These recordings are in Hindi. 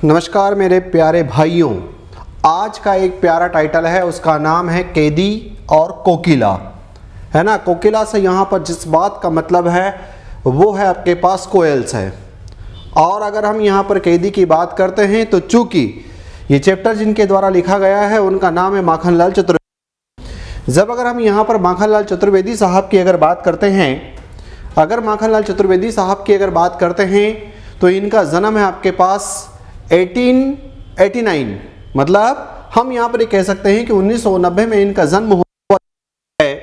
नमस्कार मेरे प्यारे भाइयों, आज का एक प्यारा टाइटल है, उसका नाम है कैदी और कोकिला, है ना। कोकिला से यहाँ पर जिस बात का मतलब है वो है आपके पास कोयल्स है। और अगर हम यहाँ पर कैदी की बात करते हैं तो चूंकि ये चैप्टर जिनके द्वारा लिखा गया है उनका नाम है माखनलाल चतुर्वेदी। जब अगर हम यहाँ पर माखनलाल चतुर्वेदी साहब की अगर बात करते हैं, माखनलाल चतुर्वेदी साहब की अगर बात करते हैं तो इनका जन्म है आपके पास 1889, मतलब हम यहाँ पर ये कह सकते हैं कि 1990 में इनका जन्म हुआ है।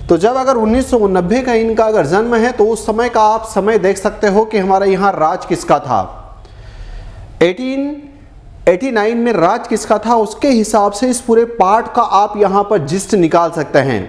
तो जब अगर 1990 का इनका अगर जन्म है तो उस समय का आप समय देख सकते हो कि हमारा यहाँ राज किसका था। 1889 में राज किसका था, उसके हिसाब से इस पूरे पाठ का आप यहाँ पर जिस्ट निकाल सकते हैं,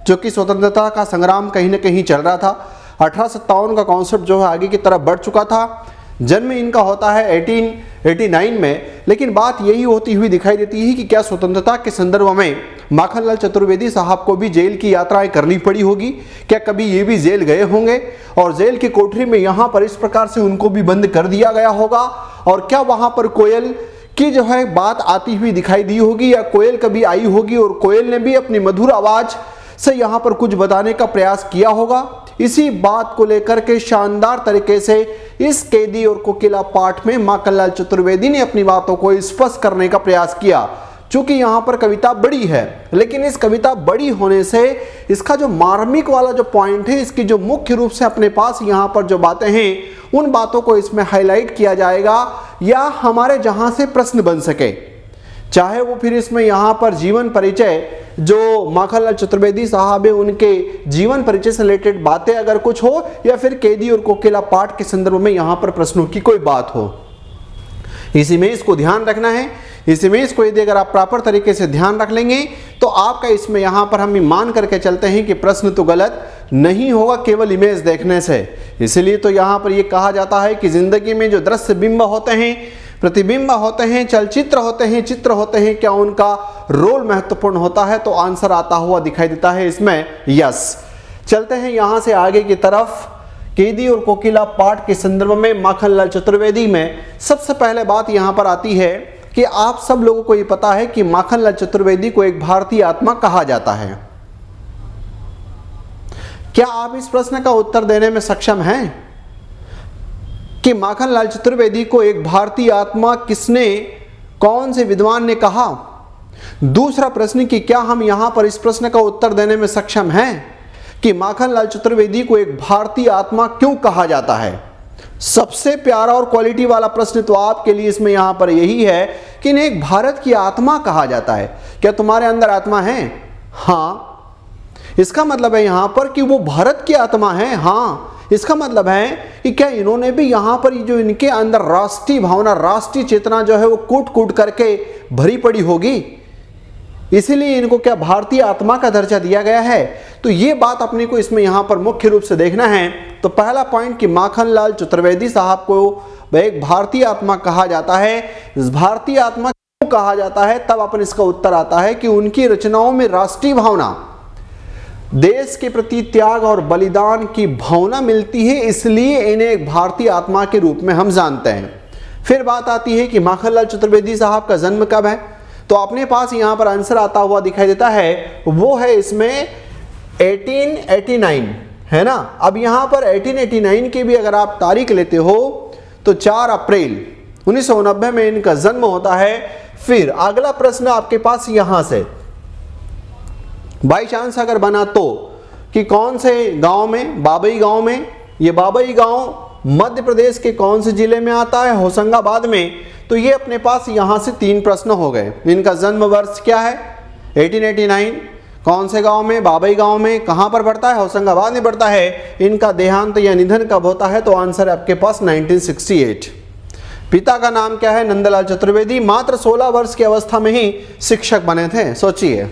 जो कि स्वतंत्रता का संग्राम कहीं ना कहीं चल रहा था। 1857 का कॉन्सेप्ट जो है आगे की तरफ बढ़ चुका था। जन्म इनका होता है 1889 में, लेकिन बात यही होती हुई दिखाई देती है कि क्या स्वतंत्रता के संदर्भ में माखनलाल चतुर्वेदी साहब को भी जेल की यात्राएं करनी पड़ी होगी, क्या कभी ये भी जेल गए होंगे और जेल की कोठरी में यहाँ पर इस प्रकार से उनको भी बंद कर दिया गया होगा, और क्या वहाँ पर कोयल की जो है बात आती हुई दिखाई दी होगी, या कोयल कभी आई होगी और कोयल ने भी अपनी मधुर आवाज से यहाँ पर कुछ बताने का प्रयास किया होगा। इसी बात को लेकर के शानदार तरीके से इस कैदी और कोकिला पाठ में माखनलाल चतुर्वेदी ने अपनी बातों को स्पष्ट करने का प्रयास किया। चूंकि यहाँ पर कविता बड़ी है, लेकिन इस कविता बड़ी होने से इसका जो मार्मिक वाला जो पॉइंट है, इसकी जो मुख्य रूप से अपने पास यहाँ पर जो बातें हैं उन बातों को इसमें हाईलाइट किया जाएगा, या हमारे जहाँ से प्रश्न बन सके, चाहे वो फिर इसमें यहाँ पर जीवन परिचय जो माखनलाल चतुर्वेदी साहब है उनके जीवन परिचय से रिलेटेड बातें अगर कुछ हो, या फिर कैदी और कोकिला पाठ के संदर्भ में यहाँ पर प्रश्नों की कोई बात हो। इसी में इसको ध्यान रखना है। इसी में इसको यदि अगर आप प्रॉपर तरीके से ध्यान रख लेंगे तो आपका इसमें यहाँ पर हम मान करके चलते हैं कि प्रश्न तो गलत नहीं होगा केवल इमेज देखने से। इसलिए तो यहाँ पर ये कहा जाता है कि जिंदगी में जो दृश्य बिंब होते हैं, प्रतिबिंब होते हैं, चलचित्र होते हैं, चित्र होते हैं, क्या उनका रोल महत्वपूर्ण होता है? तो आंसर आता हुआ दिखाई देता है इसमें यस। चलते हैं यहां से आगे की तरफ। कैदी और कोकिला पाठ के संदर्भ में माखनलाल चतुर्वेदी में सबसे पहले बात यहां पर आती है कि आप सब लोगों को यह पता है कि माखनलाल चतुर्वेदी को एक भारतीय आत्मा कहा जाता है। क्या आप इस प्रश्न का उत्तर देने में सक्षम हैं कि माखनलाल चतुर्वेदी को एक भारतीय आत्मा किसने, कौन से विद्वान ने कहा? दूसरा प्रश्न कि क्या हम यहां पर इस प्रश्न का उत्तर देने में सक्षम हैं कि माखनलाल चतुर्वेदी को एक भारतीय आत्मा क्यों कहा जाता है? सबसे प्यारा और क्वालिटी वाला प्रश्न तो आपके लिए इसमें यहां पर यही है कि इन्हें एक भारत की आत्मा कहा जाता है। क्या तुम्हारे अंदर आत्मा है? हाँ। इसका मतलब है यहां पर कि वो भारत की आत्मा है। हाँ। इसका मतलब है कि क्या इन्होंने भी यहाँ पर जो इनके अंदर राष्ट्रीय भावना, राष्ट्रीय चेतना जो है वो कूट कूट करके भरी पड़ी होगी, इसीलिए इनको क्या भारतीय आत्मा का दर्जा दिया गया है? तो ये बात अपने को इसमें यहाँ पर मुख्य रूप से देखना है। तो पहला पॉइंट कि माखनलाल चतुर्वेदी साहब को एक भारतीय आत्मा कहा जाता है। इस भारतीय आत्मा क्यों कहा जाता है, तब अपन इसका उत्तर आता है कि उनकी रचनाओं में राष्ट्रीय भावना, देश के प्रति त्याग और बलिदान की भावना मिलती है, इसलिए इन्हें एक भारतीय आत्मा के रूप में हम जानते हैं। फिर बात आती है कि माखनलाल चतुर्वेदी साहब का जन्म कब है, तो अपने पास यहाँ पर आंसर आता हुआ दिखाई देता है, वो है इसमें 1889, है ना। अब यहाँ पर 1889 की भी अगर आप तारीख लेते हो तो 4 अप्रैल 1990 में इनका जन्म होता है। फिर अगला प्रश्न आपके पास यहाँ से बाई चांस अगर बना तो कि कौन से गांव में, बाबई गांव में, ये बाबई गांव मध्य प्रदेश के कौन से जिले में आता है? होशंगाबाद में। तो ये अपने पास यहां से 3 प्रश्न हो गए। इनका जन्म वर्ष क्या है? 1889, कौन से गांव में, बाबई गांव में, कहां पर पड़ता है? होशंगाबाद में पड़ता है। इनका देहांत या निधन कब होता है? तो आंसर आपके पास 1968। पिता का नाम क्या है? नंदलाल चतुर्वेदी। मात्र 16 वर्ष की अवस्था में ही शिक्षक बने थे। सोचिए,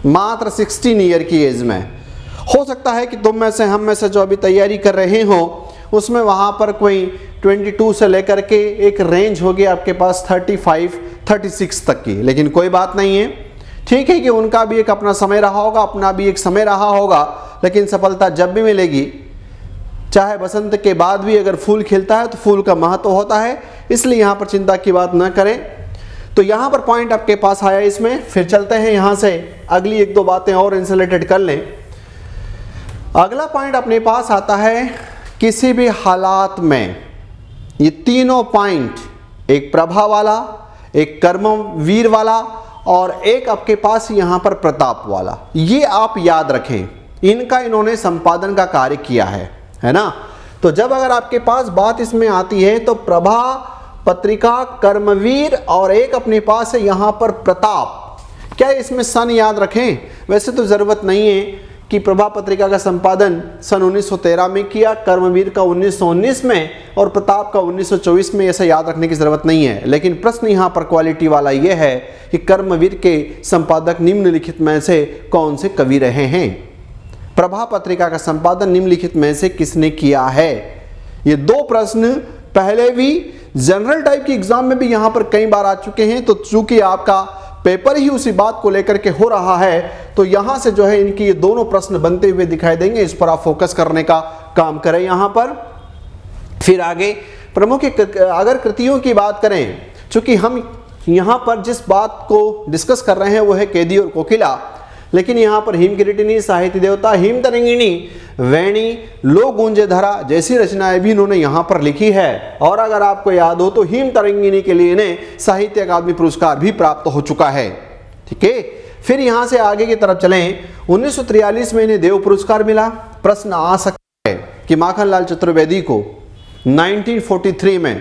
मात्र 16 ईयर की एज में। हो सकता है कि तुम में से, हम में से जो अभी तैयारी कर रहे हो उसमें वहाँ पर कोई 22 से लेकर के एक रेंज होगी आपके पास 35, 36 तक की, लेकिन कोई बात नहीं है। ठीक है कि उनका भी एक अपना समय रहा होगा, अपना भी एक समय रहा होगा, लेकिन सफलता जब भी मिलेगी चाहे बसंत के बाद भी अगर फूल खिलता है तो फूल का महत्व होता है, इसलिए यहाँ पर चिंता की बात न करें। तो यहाँ पर पॉइंट आपके पास आया इसमें। फिर चलते हैं यहाँ से, अगली एक दो बातें और इनसे रिलेटेड कर लें। अगला पॉइंट अपने पास आता है, किसी भी हालात में ये तीनों पॉइंट, एक प्रभा वाला, एक कर्मवीर वाला और एक आपके पास यहाँ पर प्रताप वाला, ये आप याद रखें, इनका इन्होंने संपादन का कार्य किया है ना। तो जब अगर आपके पास बात इसमें आती है तो प्रभा पत्रिका, कर्मवीर और एक अपने पास है यहाँ पर प्रताप, क्या इसमें सन याद रखें? वैसे तो ज़रूरत नहीं है कि प्रभा पत्रिका का संपादन सन 1913 में किया, कर्मवीर का 1919 में और प्रताप का 1924 में, ऐसा याद रखने की ज़रूरत नहीं है। लेकिन प्रश्न यहाँ पर क्वालिटी वाला ये है कि कर्मवीर के संपादक निम्नलिखित में से कौन से कवि रहे हैं? प्रभा पत्रिका का संपादन निम्नलिखित में से किसने किया है? ये दो प्रश्न पहले भी जनरल टाइप की एग्जाम में भी यहाँ पर कई बार आ चुके हैं। तो चूंकि आपका पेपर ही उसी बात को लेकर के हो रहा है, तो यहाँ से जो है इनकी ये दोनों प्रश्न बनते हुए दिखाई देंगे। इस पर आप फोकस करने का काम करें यहाँ पर। फिर आगे प्रमुख अगर कृतियों की बात करें, चूंकि हम यहाँ पर जिस बात को डिस्कस कर रहे हैं वो है केदी और कोकिला, लेकिन यहाँ पर हिमकिरीटिनी, साहित्य देवता, हिम तरंगिणी, वैणी, लो गूंजे धरा जैसी रचनाएं भी इन्होंने यहाँ पर लिखी है। और अगर आपको याद हो तो हिम तरंगिणी के लिए इन्हें साहित्य अकादमी पुरस्कार भी प्राप्त हो चुका है। ठीक है, फिर यहाँ से आगे की तरफ चलें। 1943 में इन्हें देव पुरस्कार मिला। प्रश्न आ सकता है कि माखनलाल चतुर्वेदी को 1943 में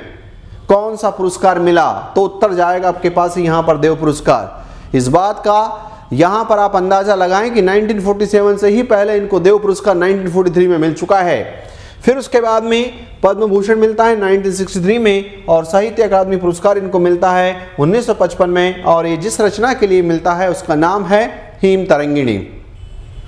कौन सा पुरस्कार मिला, तो उत्तर जाएगा आपके पास यहाँ पर देव पुरस्कार। इस बात का यहाँ पर आप अंदाजा लगाएं कि 1947 से ही पहले इनको देव पुरस्कार 1943 में मिल चुका है। फिर उसके बाद में पद्म भूषण मिलता है 1963 में और साहित्य अकादमी पुरस्कार इनको मिलता है 1955 में। और ये जिस रचना के लिए मिलता है उसका नाम है हिम तरंगिणी।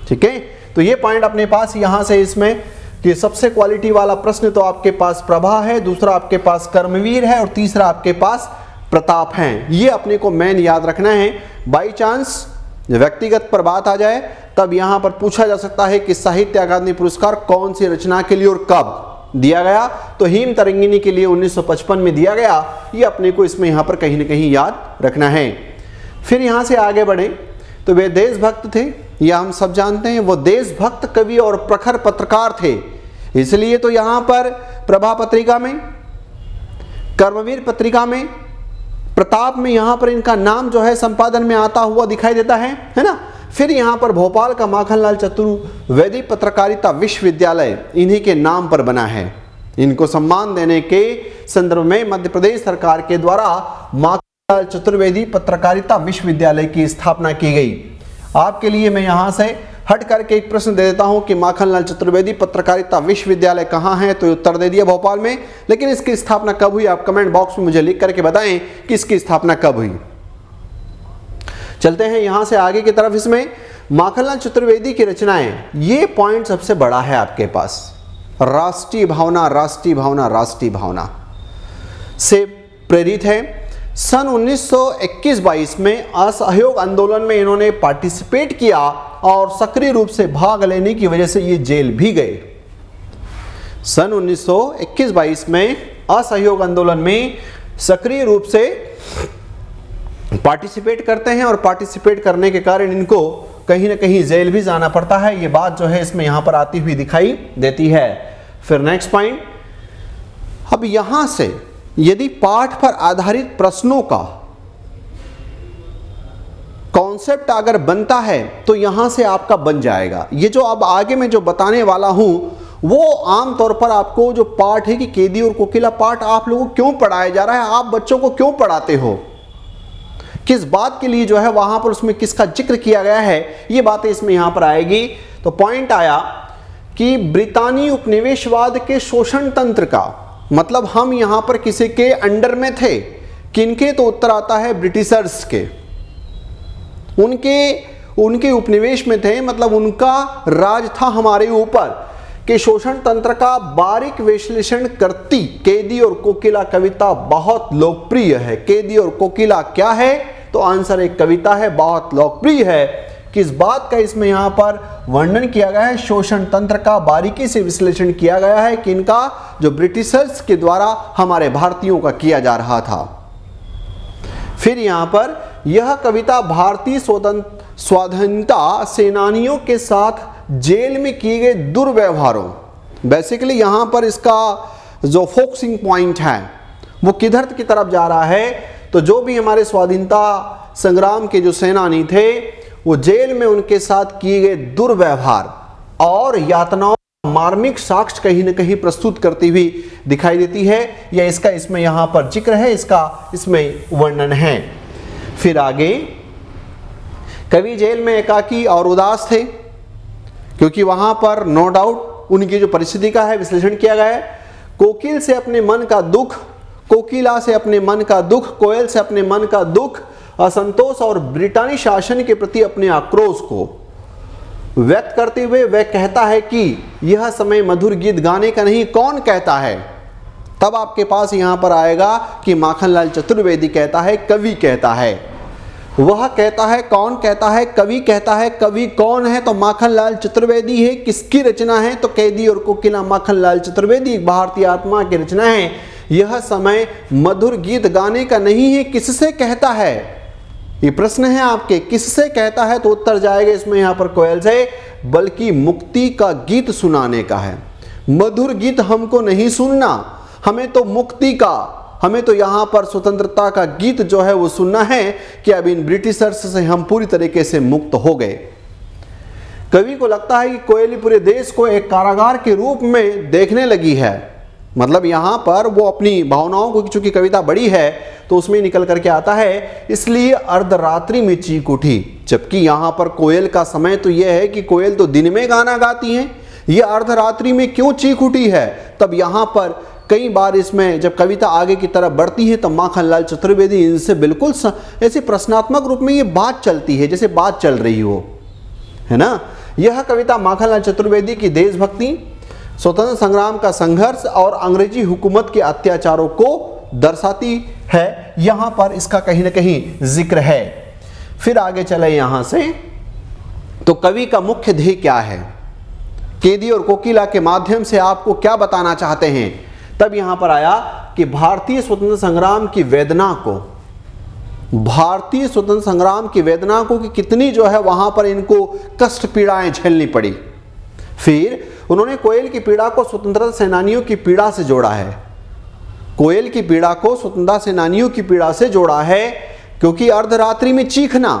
ठीक है, तो ये पॉइंट अपने पास यहाँ से इसमें कि सबसे क्वालिटी वाला प्रश्न तो आपके पास प्रभा है, दूसरा आपके पास कर्मवीर है और तीसरा आपके पास प्रताप हैं। ये अपने को मेन याद रखना है। बाई चांस व्यक्तिगत पर बात आ जाए तब यहाँ पर पूछा जा सकता है कि साहित्य अकादमी पुरस्कार कौन सी रचना के लिए और कब दिया गया, तो हिम तरंगिणी के लिए 1955 में दिया गया। ये अपने को इसमें यहाँ पर कहीं ना कहीं याद रखना है। फिर यहाँ से आगे बढ़े तो वे देशभक्त थे, यह हम सब जानते हैं। वो देशभक्त कवि और प्रखर पत्रकार थे, इसलिए तो यहाँ पर प्रभा पत्रिका में, कर्मवीर पत्रिका में, प्रताप में यहाँ पर इनका नाम जो है संपादन में आता हुआ दिखाई देता है ना। फिर यहाँ पर भोपाल का माखनलाल चतुर्वेदी पत्रकारिता विश्वविद्यालय इन्हीं के नाम पर बना है। इनको सम्मान देने के संदर्भ में मध्य प्रदेश सरकार के द्वारा माखनलाल चतुर्वेदी पत्रकारिता विश्वविद्यालय की स्थापना की गई। आपके लिए मैं यहाँ से हट करके एक प्रश्न दे देता हूं कि माखनलाल चतुर्वेदी पत्रकारिता विश्वविद्यालय कहाँ है, तो उत्तर दे दिया भोपाल में। लेकिन इसकी स्थापना कब हुई, आप कमेंट बॉक्स में मुझे लिख करके बताएं कि इसकी स्थापना कब हुई। चलते हैं यहां से आगे की तरफ। इसमें माखनलाल चतुर्वेदी की रचनाएं, ये पॉइंट सबसे बड़ा है आपके पास। राष्ट्रीय भावना, राष्ट्रीय भावना, राष्ट्रीय भावना से प्रेरित है। सन 1921-22 में असहयोग आंदोलन में इन्होंने पार्टिसिपेट किया और सक्रिय रूप से भाग लेने की वजह से ये जेल भी गए। सन 1921-22 में असहयोग आंदोलन में सक्रिय रूप से पार्टिसिपेट करते हैं और पार्टिसिपेट करने के कारण इनको कहीं ना कहीं जेल भी जाना पड़ता है। ये बात जो है इसमें यहां पर आती हुई दिखाई देती है। फिर नेक्स्ट पॉइंट, अब यहां से यदि पाठ पर आधारित प्रश्नों का कॉन्सेप्ट अगर बनता है तो यहां से आपका बन जाएगा। ये जो अब आगे मैं जो बताने वाला हूं वो आमतौर पर आपको जो पाठ है कि केदी और कोकिला पाठ आप लोगों को क्यों पढ़ाया जा रहा है, आप बच्चों को क्यों पढ़ाते हो, किस बात के लिए जो है वहां पर उसमें किसका जिक्र किया गया है, ये बातें इसमें यहां पर आएगी। तो पॉइंट आया कि ब्रितानी उपनिवेशवाद के शोषण तंत्र का मतलब हम यहां पर किसी के अंडर में थे, किनके, तो उत्तर आता है ब्रिटिशर्स के। उनके उपनिवेश में थे, मतलब उनका राज था हमारे ऊपर, के शोषण तंत्र का बारीक विश्लेषण करती केदी और कोकिला कविता बहुत लोकप्रिय है। केदी और कोकिला क्या है, तो आंसर एक कविता है, बहुत लोकप्रिय है। किस बात का इसमें यहाँ पर वर्णन किया गया है, शोषण तंत्र का बारीकी से विश्लेषण किया गया है कि इनका जो ब्रिटिशर्स के द्वारा हमारे भारतीयों का किया जा रहा था। फिर यहाँ पर यह कविता भारतीय स्वाधीनता सेनानियों के साथ जेल में किए गए दुर्व्यवहारों, बेसिकली यहाँ पर इसका जो फोकसिंग पॉइंट है वो किधर की तरफ जा रहा है, तो जो भी हमारे स्वाधीनता संग्राम के जो सेनानी थे वो जेल में उनके साथ किए गए दुर्व्यवहार और यातनाओं मार्मिक साक्ष्य कहीं न कहीं प्रस्तुत करती हुई दिखाई देती है, या इसका इसमें यहाँ पर जिक्र है, इसका इसमें वर्णन है। फिर आगे, कवि जेल में एकाकी और उदास थे क्योंकि वहां पर नो डाउट उनकी जो परिस्थिति का है विश्लेषण किया गया है। कोकिल से अपने मन का दुख, कोकिला से अपने मन का दुख, कोयल से अपने मन का दुख, असंतोष और ब्रिटानी शासन के प्रति अपने आक्रोश को व्यक्त करते हुए वह कहता है कि यह समय मधुर गीत गाने का नहीं, कौन कहता है। तब आपके पास यहां पर आएगा कि माखनलाल चतुर्वेदी कहता है, कवि कहता है। वह कहता है, कौन कहता है, कवि कहता है। कवि कौन है, तो माखनलाल चतुर्वेदी है। किसकी रचना है, तो कैदी और कोकिला माखनलाल चतुर्वेदी एक भारतीय आत्मा की रचना है। यह समय मधुर गीत गाने का नहीं है, किससे कहता है, ये प्रश्न है आपके, किससे कहता है, तो उत्तर जाएगा इसमें यहाँ पर कोयल से, बल्कि मुक्ति का गीत सुनाने का है। मधुर गीत हमको नहीं सुनना, हमें तो मुक्ति का, हमें तो यहाँ पर स्वतंत्रता का गीत जो है वो सुनना है कि अब इन ब्रिटिशर्स से हम पूरी तरीके से मुक्त हो गए। कवि को लगता है कि कोयली पूरे देश को एक कारागार के रूप में देखने लगी है। मतलब यहाँ पर वो अपनी भावनाओं को, चूंकि कविता बड़ी है तो उसमें निकल करके आता है, इसलिए अर्धरात्रि में चीख उठी। जबकि यहाँ पर कोयल का समय तो यह है कि कोयल तो दिन में गाना गाती हैं, ये अर्धरात्रि में क्यों चीख उठी है। तब यहाँ पर कई बार इसमें जब कविता आगे की तरफ बढ़ती है तो माखनलाल चतुर्वेदी इनसे बिल्कुल ऐसे प्रश्नात्मक रूप में ये बात चलती है जैसे बात चल रही हो, है ना। यह कविता माखनलाल चतुर्वेदी की देशभक्ति, स्वतंत्र संग्राम का संघर्ष और अंग्रेजी हुकूमत के अत्याचारों को दर्शाती है। यहां पर इसका कहीं ना कहीं जिक्र है। फिर आगे चले यहां से, तो कवि का मुख्य ध्येय क्या है, कैदी और कोकिला के माध्यम से आपको क्या बताना चाहते हैं। तब यहां पर आया कि भारतीय स्वतंत्र संग्राम की वेदना को, भारतीय स्वतंत्र संग्राम की वेदना को कि कितनी जो है वहां पर इनको कष्ट पीड़ाएं झेलनी पड़ी। फिर उन्होंने कोयल की पीड़ा को स्वतंत्रता सेनानियों की पीड़ा से जोड़ा है। कोयल की पीड़ा को स्वतंत्रता सेनानियों की पीड़ा से जोड़ा है क्योंकि अर्धरात्रि में चीखना,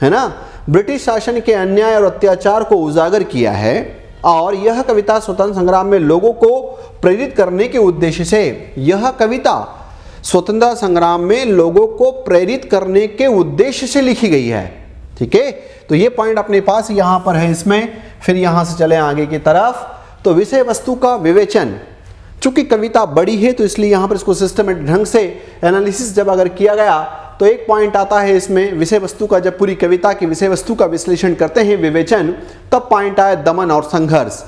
है ना, ब्रिटिश शासन के अन्याय और अत्याचार को उजागर किया है। और यह कविता स्वतंत्र संग्राम में लोगों को प्रेरित करने के उद्देश्य से, यह कविता स्वतंत्रता संग्राम में लोगों को प्रेरित करने के उद्देश्य से लिखी गई है। ठीक है, तो ये पॉइंट अपने पास यहां पर है इसमें। फिर यहां से चले आगे की तरफ, तो विषय वस्तु का विवेचन, चूंकि कविता बड़ी है तो इसलिए यहां पर इसको सिस्टमेटिक ढंग से एनालिसिस जब अगर किया गया तो एक पॉइंट आता है इसमें विषय वस्तु का, जब पूरी कविता की विषय वस्तु का विश्लेषण करते हैं विवेचन, तब पॉइंट आया दमन और संघर्ष।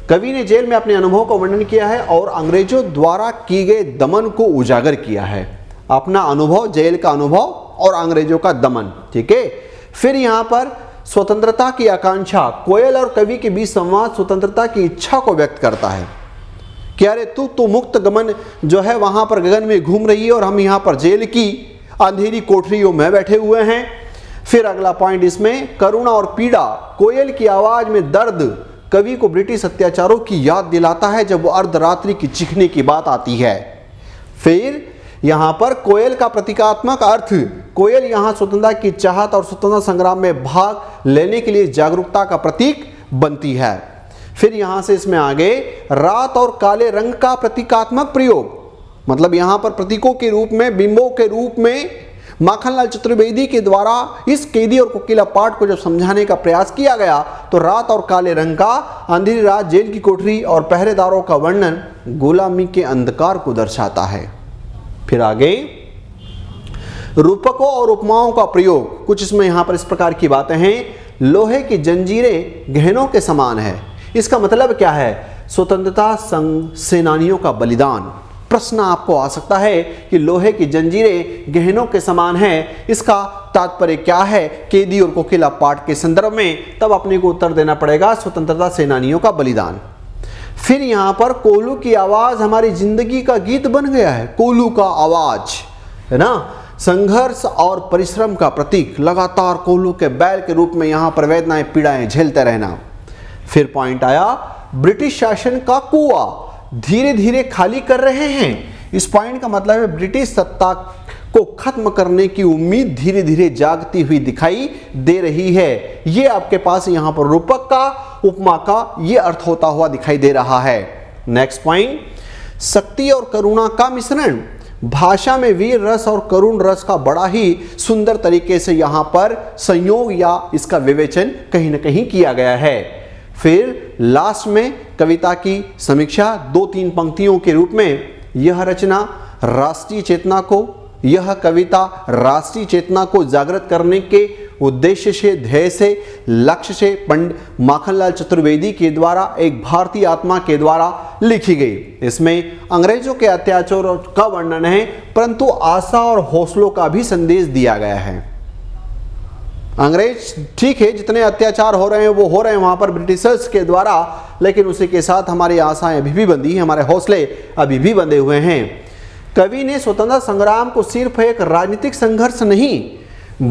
कवि ने जेल में अपने अनुभव का वर्णन किया है और अंग्रेजों द्वारा किए गए दमन को उजागर किया है। अपना अनुभव, जेल का अनुभव और अंग्रेजों का दमन। ठीक है, फिर यहां पर स्वतंत्रता की आकांक्षा, कोयल और कवि के बीच संवाद स्वतंत्रता की इच्छा को व्यक्त करता है कि अरे तू तो मुक्त गमन जो है वहां पर गगन में घूम रही है और हम यहां पर जेल की अंधेरी कोठरियों में बैठे हुए हैं। फिर अगला पॉइंट इसमें करुणा और पीड़ा, कोयल की आवाज में दर्द कवि को ब्रिटिश अत्याचारों की याद दिलाता है जब वो अर्धरात्रि की चीखने की बात आती है। फिर यहां पर कोयल का प्रतीकात्मक अर्थ, कोयल यहां स्वतंत्रता की चाहत और स्वतंत्रता संग्राम में भाग लेने के लिए जागरूकता का प्रतीक बनती है। फिर यहां से इसमें आगे रात और काले रंग का प्रतीकात्मक प्रयोग, मतलब यहां पर प्रतीकों के रूप में, बिंबों के रूप में माखनलाल चतुर्वेदी के द्वारा इस कैदी और कोकिला पाठ को जब समझाने का प्रयास किया गया तो रात और काले रंग का, अंधेरी रात, जेल की कोठरी और पहरेदारों का वर्णन गुलामी के अंधकार को दर्शाता है। फिर आगे रूपकों और उपमाओं का प्रयोग, कुछ इसमें यहां पर इस प्रकार की बातें हैं। लोहे की जंजीरें गहनों के समान है, इसका मतलब क्या है, स्वतंत्रता सेनानियों का बलिदान। प्रश्न आपको आ सकता है कि लोहे की जंजीरें गहनों के समान है, इसका तात्पर्य क्या है केदी और कोकिला पाठ के संदर्भ में, तब अपने को उत्तर देना पड़ेगा स्वतंत्रता सेनानियों का बलिदान। फिर यहां पर कोल्हू की आवाज हमारी जिंदगी का गीत बन गया है। कोल्हू का आवाज है ना, संघर्ष और परिश्रम का प्रतीक, लगातार कोल्हू के बैल के रूप में यहां पर वेदनाएं पीड़ाएं झेलते रहना। फिर पॉइंट आया ब्रिटिश शासन का कुआं धीरे धीरे खाली कर रहे हैं। इस पॉइंट का मतलब है ब्रिटिश सत्ता को खत्म करने की उम्मीद धीरे धीरे जागती हुई दिखाई दे रही है। यह आपके पास यहां पर रूपक का, उपमा का यह अर्थ होता हुआ दिखाई दे रहा है। नेक्स्ट पॉइंट, शक्ति और करुणा का मिश्रण। भाषा में वीर रस और करुण रस का बड़ा ही सुंदर तरीके से यहां पर संयोग या इसका विवेचन कहीं ना कहीं किया गया है। फिर लास्ट में कविता की समीक्षा 2-3 पंक्तियों के रूप में, यह रचना राष्ट्रीय चेतना को, यह कविता राष्ट्रीय चेतना को जागृत करने के उद्देश्य से, ध्येय से, लक्ष्य से पंडित माखनलाल चतुर्वेदी के द्वारा एक भारतीय आत्मा के द्वारा लिखी गई। इसमें अंग्रेजों के अत्याचारों का वर्णन है, परंतु आशा और हौसलों का भी संदेश दिया गया है। अंग्रेज ठीक है, जितने अत्याचार हो रहे हैं वो हो रहे हैं वहां पर ब्रिटिशर्स के द्वारा, लेकिन उसी के साथ हमारी आशाएं अभी भी बंधी हैं, हमारे हौसले अभी भी बंधे हुए हैं। कवि ने स्वतंत्रता संग्राम को सिर्फ एक राजनीतिक संघर्ष नहीं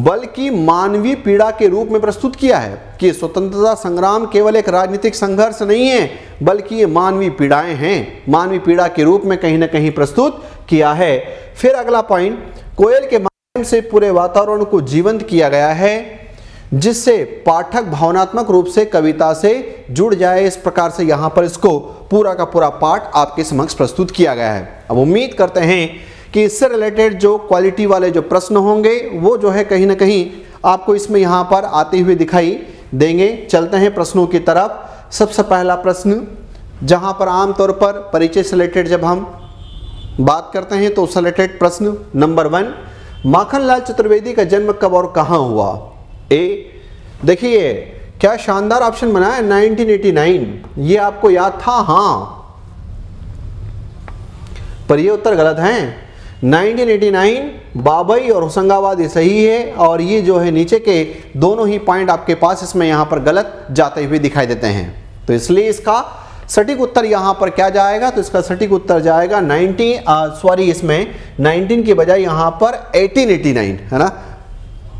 बल्कि मानवीय पीड़ा के रूप में प्रस्तुत किया है कि स्वतंत्रता संग्राम केवल एक राजनीतिक संघर्ष नहीं है बल्कि ये मानवीय पीड़ाएं हैं, मानवीय पीड़ा के रूप में कहीं ना कहीं प्रस्तुत किया है। फिर अगला पॉइंट, कोयल के माध्यम से पूरे वातावरण को जीवंत किया गया है जिससे पाठक भावनात्मक रूप से कविता से जुड़ जाए। इस प्रकार से यहाँ पर इसको पूरा का पूरा पाठ आपके समक्ष प्रस्तुत किया गया है। अब उम्मीद करते हैं कि इससे रिलेटेड जो क्वालिटी वाले जो प्रश्न होंगे वो जो है कहीं ना कहीं आपको इसमें यहाँ पर आते हुए दिखाई देंगे। चलते हैं प्रश्नों की तरफ। सबसे पहला प्रश्न, जहाँ पर आमतौर पर परिचय से रिलेटेड जब हम बात करते हैं तो उससे रिलेटेड प्रश्न नंबर 1, माखनलाल चतुर्वेदी का जन्म कब और कहाँ हुआ? ए, देखिए क्या शानदार ऑप्शन बना है 1989, ये आपको याद था? हाँ, पर ये उत्तर गलत है। 1989 बाबई और होशंगाबाद ये सही है, और ये जो है नीचे के दोनों ही पॉइंट आपके पास इसमें यहाँ पर गलत जाते हुए दिखाई देते हैं। तो इसलिए इसका सटीक उत्तर यहाँ पर क्या जाएगा? तो इसका सटीक उत्तर जाएगा इसमें 19 की बजाय यहाँ पर 1889 है ना।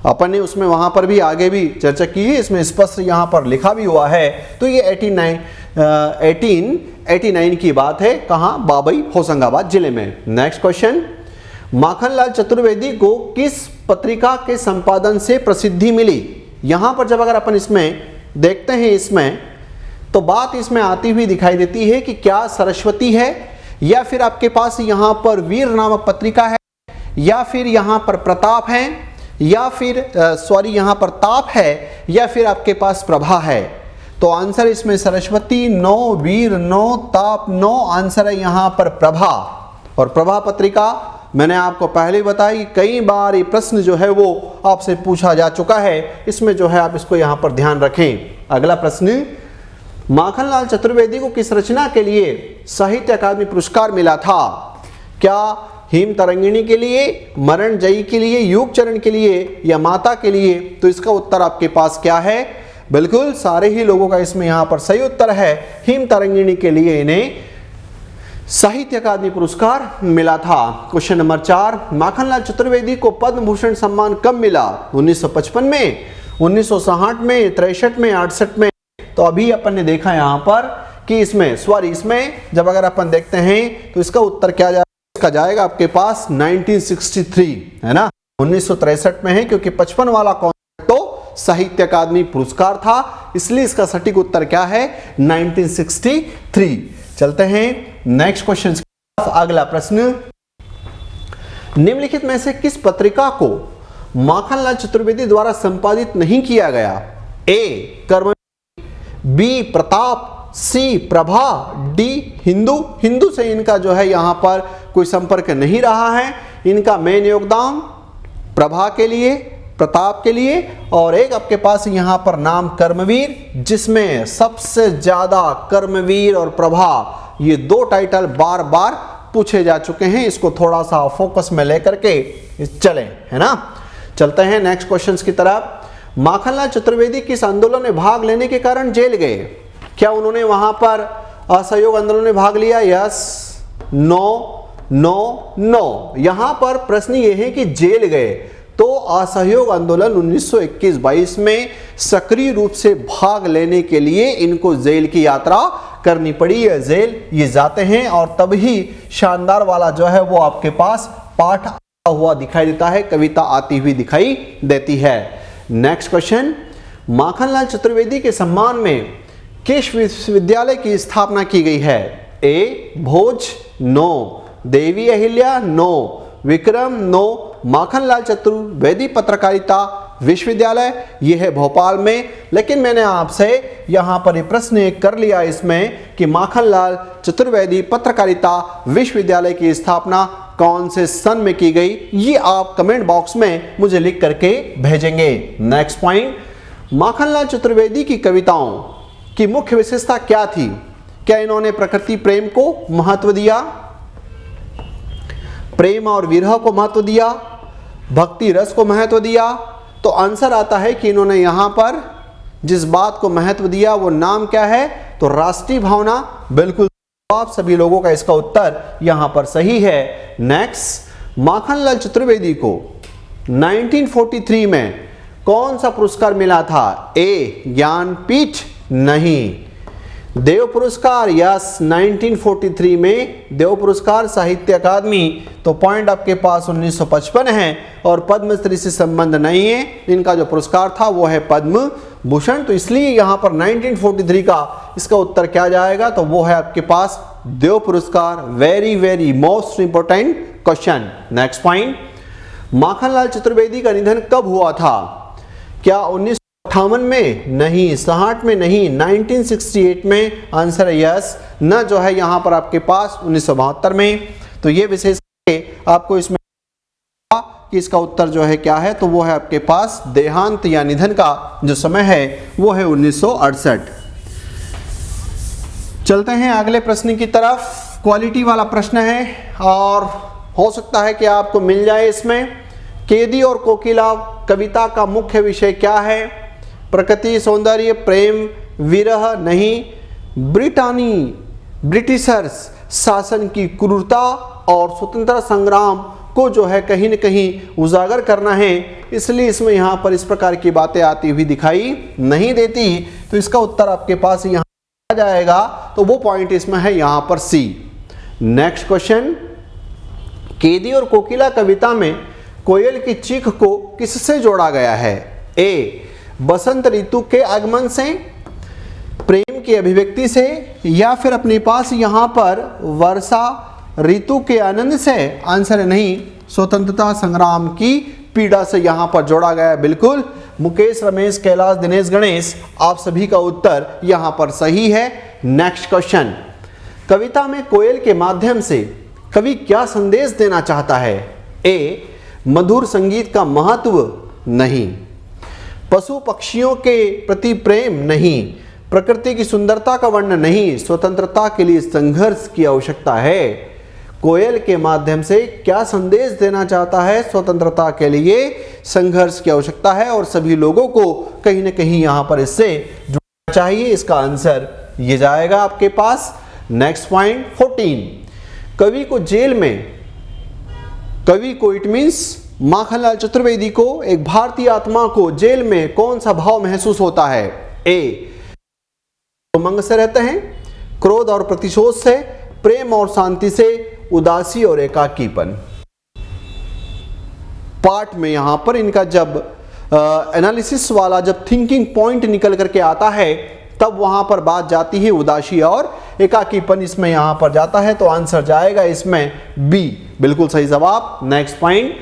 अपन ने उसमें वहां पर भी आगे भी चर्चा की है, इसमें स्पष्ट यहाँ पर लिखा भी हुआ है। तो ये 1889 की बात है, कहाँ? बाबई होशंगाबाद जिले में। नेक्स्ट क्वेश्चन, माखनलाल चतुर्वेदी को किस पत्रिका के संपादन से प्रसिद्धि मिली? यहां पर जब अगर अपन इसमें देखते हैं इसमें तो बात इसमें आती हुई दिखाई देती है कि क्या सरस्वती है, या फिर आपके पास यहां पर वीर नामक पत्रिका है, या फिर यहां पर प्रताप है, या फिर यहां पर ताप है, या फिर आपके पास प्रभा है। तो आंसर इसमें सरस्वती नो, वीर नो, ताप नो, आंसर है यहां पर प्रभा। और प्रभा पत्रिका मैंने आपको पहले बताई, कई बार ये प्रश्न जो है वो आपसे पूछा जा चुका है, इसमें जो है आप इसको यहां पर ध्यान रखें। अगला प्रश्न, माखनलाल चतुर्वेदी को किस रचना के लिए साहित्य अकादमी पुरस्कार मिला था? क्या हिम तरंगिणी के लिए, मरण जयी के लिए, युग चरण के लिए, या माता के लिए? तो इसका उत्तर आपके पास क्या है? बिल्कुल सारे ही लोगों का इसमें यहां पर सही उत्तर है, हिम तरंगिणी के लिए इन्हें साहित्य अकादमी पुरस्कार मिला था। क्वेश्चन नंबर 4, माखनलाल चतुर्वेदी को पद्म भूषण सम्मान कब मिला? 1955 में, 1960 में, 63 में, 68 में? तो अभी अपन ने देखा यहां पर कि इसमें जब अगर अपन देखते हैं तो इसका उत्तर क्या जाएगा? इसका जाएगा आपके पास 1963 है ना, 1963 में है, क्योंकि 55 वाला कॉन्सेप्ट तो साहित्य अकादमी पुरस्कार था, इसलिए इसका सटीक उत्तर क्या है? 1963। चलते हैं नेक्स्ट क्वेश्चन। अगला प्रश्न, निम्नलिखित में से किस पत्रिका को माखनलाल चतुर्वेदी द्वारा संपादित नहीं किया गया? ए कर्म, बी प्रताप, सी प्रभा, डी हिंदू से इनका जो है यहां पर कोई संपर्क नहीं रहा है। इनका मेन योगदान प्रभा के लिए, प्रताप के लिए, और एक आपके पास यहां पर नाम कर्मवीर, जिसमें सबसे ज्यादा कर्मवीर और प्रभा ये दो टाइटल बार बार पूछे जा चुके हैं। इसको थोड़ा सा फोकस में लेकर के चले, है ना। चलते हैं नेक्स्ट क्वेश्चंस की तरफ। माखनलाल चतुर्वेदी किस आंदोलन में भाग लेने के कारण जेल गए? क्या उन्होंने वहां पर असहयोग आंदोलन में भाग लिया? Yes, no, no, no. यहां पर प्रश्न ये है कि जेल गए, तो असहयोग आंदोलन 1921-22 में सक्रिय रूप से भाग लेने के लिए इनको जेल की यात्रा करनी पड़ी है। जेल ये जाते हैं और तभी शानदार वाला जो है वो आपके पास पाठ आता हुआ दिखाई देता है, कविता आती हुई दिखाई देती है। नेक्स्ट क्वेश्चन, माखनलाल चतुर्वेदी के सम्मान में किस विश्वविद्यालय की स्थापना की गई है? ए भोज, no, Devi Ahilya, no, Vikram, no, Makhanlal Chaturvedi पत्रकारिता विश्वविद्यालय, यह है भोपाल में। लेकिन मैंने आपसे यहां पर यह प्रश्न कर लिया इसमें कि माखनलाल चतुर्वेदी पत्रकारिता विश्वविद्यालय की स्थापना कौन से सन में की गई, ये आप कमेंट बॉक्स में मुझे लिख करके भेजेंगे। नेक्स्ट पॉइंट, माखनलाल चतुर्वेदी की कविताओं की मुख्य विशेषता क्या थी? क्या इन्होंने प्रकृति प्रेम को महत्व दिया, प्रेम और विरह को महत्व दिया, भक्ति रस को महत्व दिया? तो आंसर आता है कि इन्होंने यहां पर जिस बात को महत्व दिया वो नाम क्या है? तो राष्ट्रीय भावना। बिल्कुल आप सभी लोगों का इसका उत्तर यहां पर सही है। नेक्स्ट, माखनलाल चतुर्वेदी को 1943 में कौन सा पुरस्कार मिला था? ए ज्ञानपीठ, नहीं। देव पुरस्कार, यस, 1943 में देव पुरस्कार साहित्य अकादमी। तो पॉइंट आपके पास 1955 है और पद्मश्री से संबंध नहीं है। इनका जो पुरस्कार था वो है पद्म भूषण। तो इसलिए यहां पर 1943 का इसका उत्तर क्या जाएगा? तो वो है आपके पास देव पुरस्कार। Very very most important question. Next point, Makhanlal Chaturvedi का निधन कब हुआ था? क्या 1958 में? नहीं। 60 में? नहीं। 1968 में? आंसर है यस। न जो है यहां पर आपके पास 1972 में। तो ये विशेष आपको इसमें कि इसका उत्तर जो है क्या है? तो वो है आपके पास देहांत या निधन का जो समय है वो है 1968। चलते हैं अगले प्रश्न की तरफ। क्वालिटी वाला प्रश्न है और हो सकता है कि आपको मिल जाए इसमें। केदी और कोकिला कविता का मुख्य विषय क्या है? प्रकृति सौंदर्य, प्रेम, विरह, नहीं। ब्रिटिशर्स शासन की क्रूरता और स्वतंत्रता संग्राम को जो है कहीं न कहीं उजागर करना है, इसलिए इसमें यहाँ पर इस प्रकार की बातें आती हुई दिखाई नहीं देती। तो इसका उत्तर आपके पास यहाँ आ जाएगा। तो वो पॉइंट इसमें है यहाँ पर सी। नेक्स्ट क्वेश्चन, केदी और कोकिला कविता में कोयल की चीख को किससे जोड़ा गया है? ए बसंत ऋतु के आगमन से, प्रेम की अभिव्यक्ति से, या फिर अपने पास यहाँ पर वर्षा ऋतु के आनंद से? आंसर है नहीं, स्वतंत्रता संग्राम की पीड़ा से यहाँ पर जोड़ा गया है। बिल्कुल मुकेश, रमेश, कैलाश, दिनेश, गणेश, आप सभी का उत्तर यहाँ पर सही है। नेक्स्ट क्वेश्चन, कविता में कोयल के माध्यम से कवि क्या संदेश देना चाहता है? ए मधुर संगीत का महत्व, नहीं। पशु पक्षियों के प्रति प्रेम, नहीं। प्रकृति की सुंदरता का वर्णन, नहीं। स्वतंत्रता के लिए संघर्ष की आवश्यकता है। कोयल के माध्यम से क्या संदेश देना चाहता है? स्वतंत्रता के लिए संघर्ष की आवश्यकता है और सभी लोगों को कहीं ना कहीं यहां पर इससे जुड़ना चाहिए। इसका आंसर ये जाएगा आपके पास। नेक्स्ट पॉइंट 14, कवि को जेल में, कवि को इट मीन्स माखनलाल चतुर्वेदी को, एक भारतीय आत्मा को जेल में कौन सा भाव महसूस होता है? ए उमंग से रहते हैं, क्रोध और प्रतिशोध से, प्रेम और शांति से, उदासी और एकाकीपन। पार्ट में यहां पर इनका जब एनालिसिस वाला जब थिंकिंग पॉइंट निकल करके आता है तब वहां पर बात जाती है उदासी और एकाकीपन, इसमें यहां पर जाता है। तो आंसर जाएगा इसमें बी, बिल्कुल सही जवाब। नेक्स्ट पॉइंट,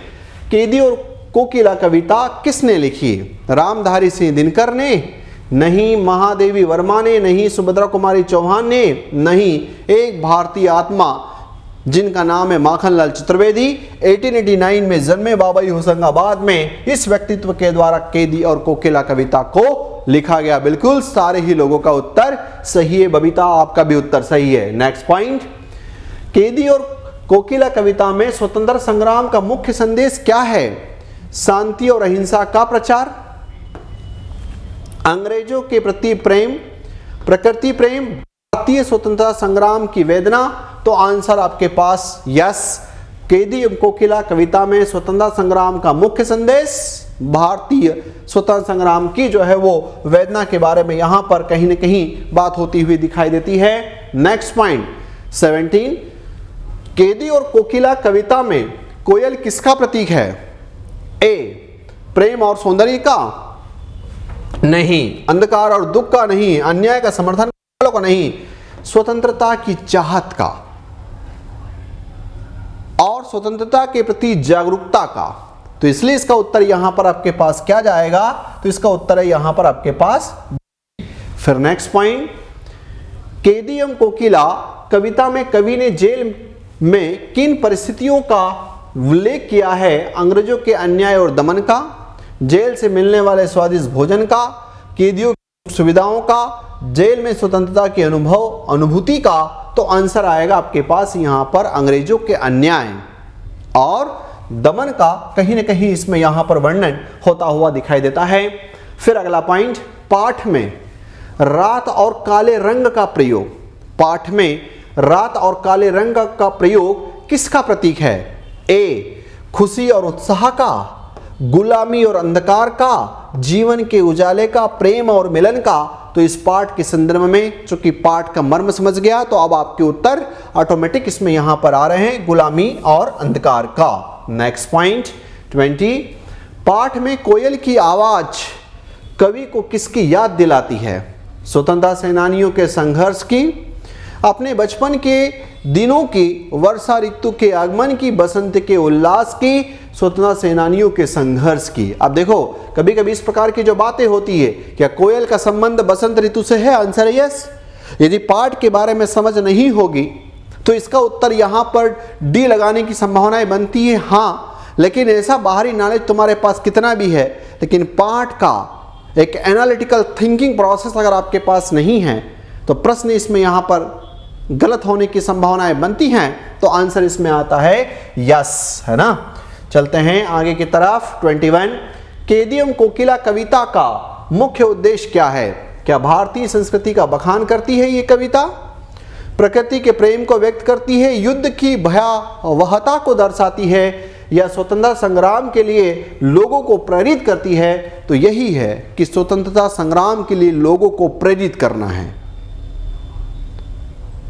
केदी और कोकिला कविता किसने लिखी? रामधारी सिंह दिनकर ने, नहीं। महादेवी वर्मा ने, नहीं। सुभद्रा कुमारी चौहान ने, नहीं। एक भारतीय आत्मा जिनका नाम है माखनलाल चतुर्वेदी, 1889 में जन्मे, बाबई होशंगाबाद में, इस व्यक्तित्व के द्वारा केदी और कोकिला कविता को लिखा गया। बिल्कुल सारे ही लोगों का उत्तर सही है। बबीता, आपका भी उत्तर सही है। नेक्स्ट पॉइंट, केदी और कोकिला कविता में स्वतंत्रता संग्राम का मुख्य संदेश क्या है? शांति और अहिंसा का प्रचार, अंग्रेजों के प्रति प्रेम, प्रकृति प्रेम, भारतीय स्वतंत्रता संग्राम की वेदना। तो आंसर आपके पास यस। कैदी एवं कोकिला कविता में स्वतंत्रता संग्राम का मुख्य संदेश भारतीय स्वतंत्रता संग्राम की जो है वो वेदना के बारे में यहां पर कहीं न कहीं बात होती हुई दिखाई देती है। नेक्स्ट पॉइंट 17, कैदी और कोकिला कविता में कोयल किसका प्रतीक है? ए प्रेम और सौंदर्य का नहीं, अंधकार और दुख का नहीं, अन्याय का समर्थन का नहीं, स्वतंत्रता की चाहत का और स्वतंत्रता के प्रति जागरूकता का। तो इसलिए इसका उत्तर यहां पर आपके पास क्या जाएगा? तो इसका उत्तर है यहां पर आपके पास। फिर नेक्स्ट पॉइंट, कैदी एवं कोकिला कविता में कवि ने जेल में किन परिस्थितियों का उल्लेख किया है? अंग्रेजों के अन्याय और दमन का, जेल से मिलने वाले स्वादिष्ट भोजन का, कैदियों की सुविधाओं का, जेल में स्वतंत्रता के अनुभूति का। तो आंसर आएगा आपके पास यहां पर अंग्रेजों के अन्याय और दमन का कहीं न कहीं इसमें यहां पर वर्णन होता हुआ दिखाई देता है। फिर अगला पॉइंट, पाठ में रात और काले रंग का प्रयोग, पाठ में रात और काले रंग का प्रयोग किसका प्रतीक है? ए खुशी और उत्साह का, गुलामी और अंधकार का, जीवन के उजाले का, प्रेम और मिलन का। तो इस पाठ के संदर्भ में चूंकि पाठ का मर्म समझ गया तो अब आपके उत्तर ऑटोमेटिक इसमें यहां पर आ रहे हैं, गुलामी और अंधकार का। नेक्स्ट पॉइंट 20, पाठ में कोयल की आवाज कवि को किसकी याद दिलाती है? स्वतंत्रता सेनानियों के संघर्ष की, अपने बचपन के दिनों की, वर्षा ऋतु के आगमन की, बसंत के उल्लास की, स्वतंत्रता सेनानियों के संघर्ष की। अब देखो कभी कभी इस प्रकार की जो बातें होती है, क्या कोयल का संबंध बसंत ऋतु से है? आंसर है यस। यदि पाठ के बारे में समझ नहीं होगी तो इसका उत्तर यहां पर डी लगाने की संभावनाएं बनती है, हाँ। लेकिन ऐसा बाहरी नॉलेज तुम्हारे पास कितना भी है, लेकिन पाठ का एक एनालिटिकल थिंकिंग प्रोसेस अगर आपके पास नहीं है तो प्रश्न इसमें यहां पर गलत होने की संभावनाएं बनती हैं। तो आंसर इसमें आता है यस, है ना। चलते हैं आगे की तरफ। 21, कैदी एवं कोकिला कविता का मुख्य उद्देश्य क्या है? क्या भारतीय संस्कृति का बखान करती है ये कविता? प्रकृति के प्रेम को व्यक्त करती है, युद्ध की भयावहता को दर्शाती है, या स्वतंत्रता संग्राम के लिए लोगों को प्रेरित करती है? तो यही है कि स्वतंत्रता संग्राम के लिए लोगों को प्रेरित करना है।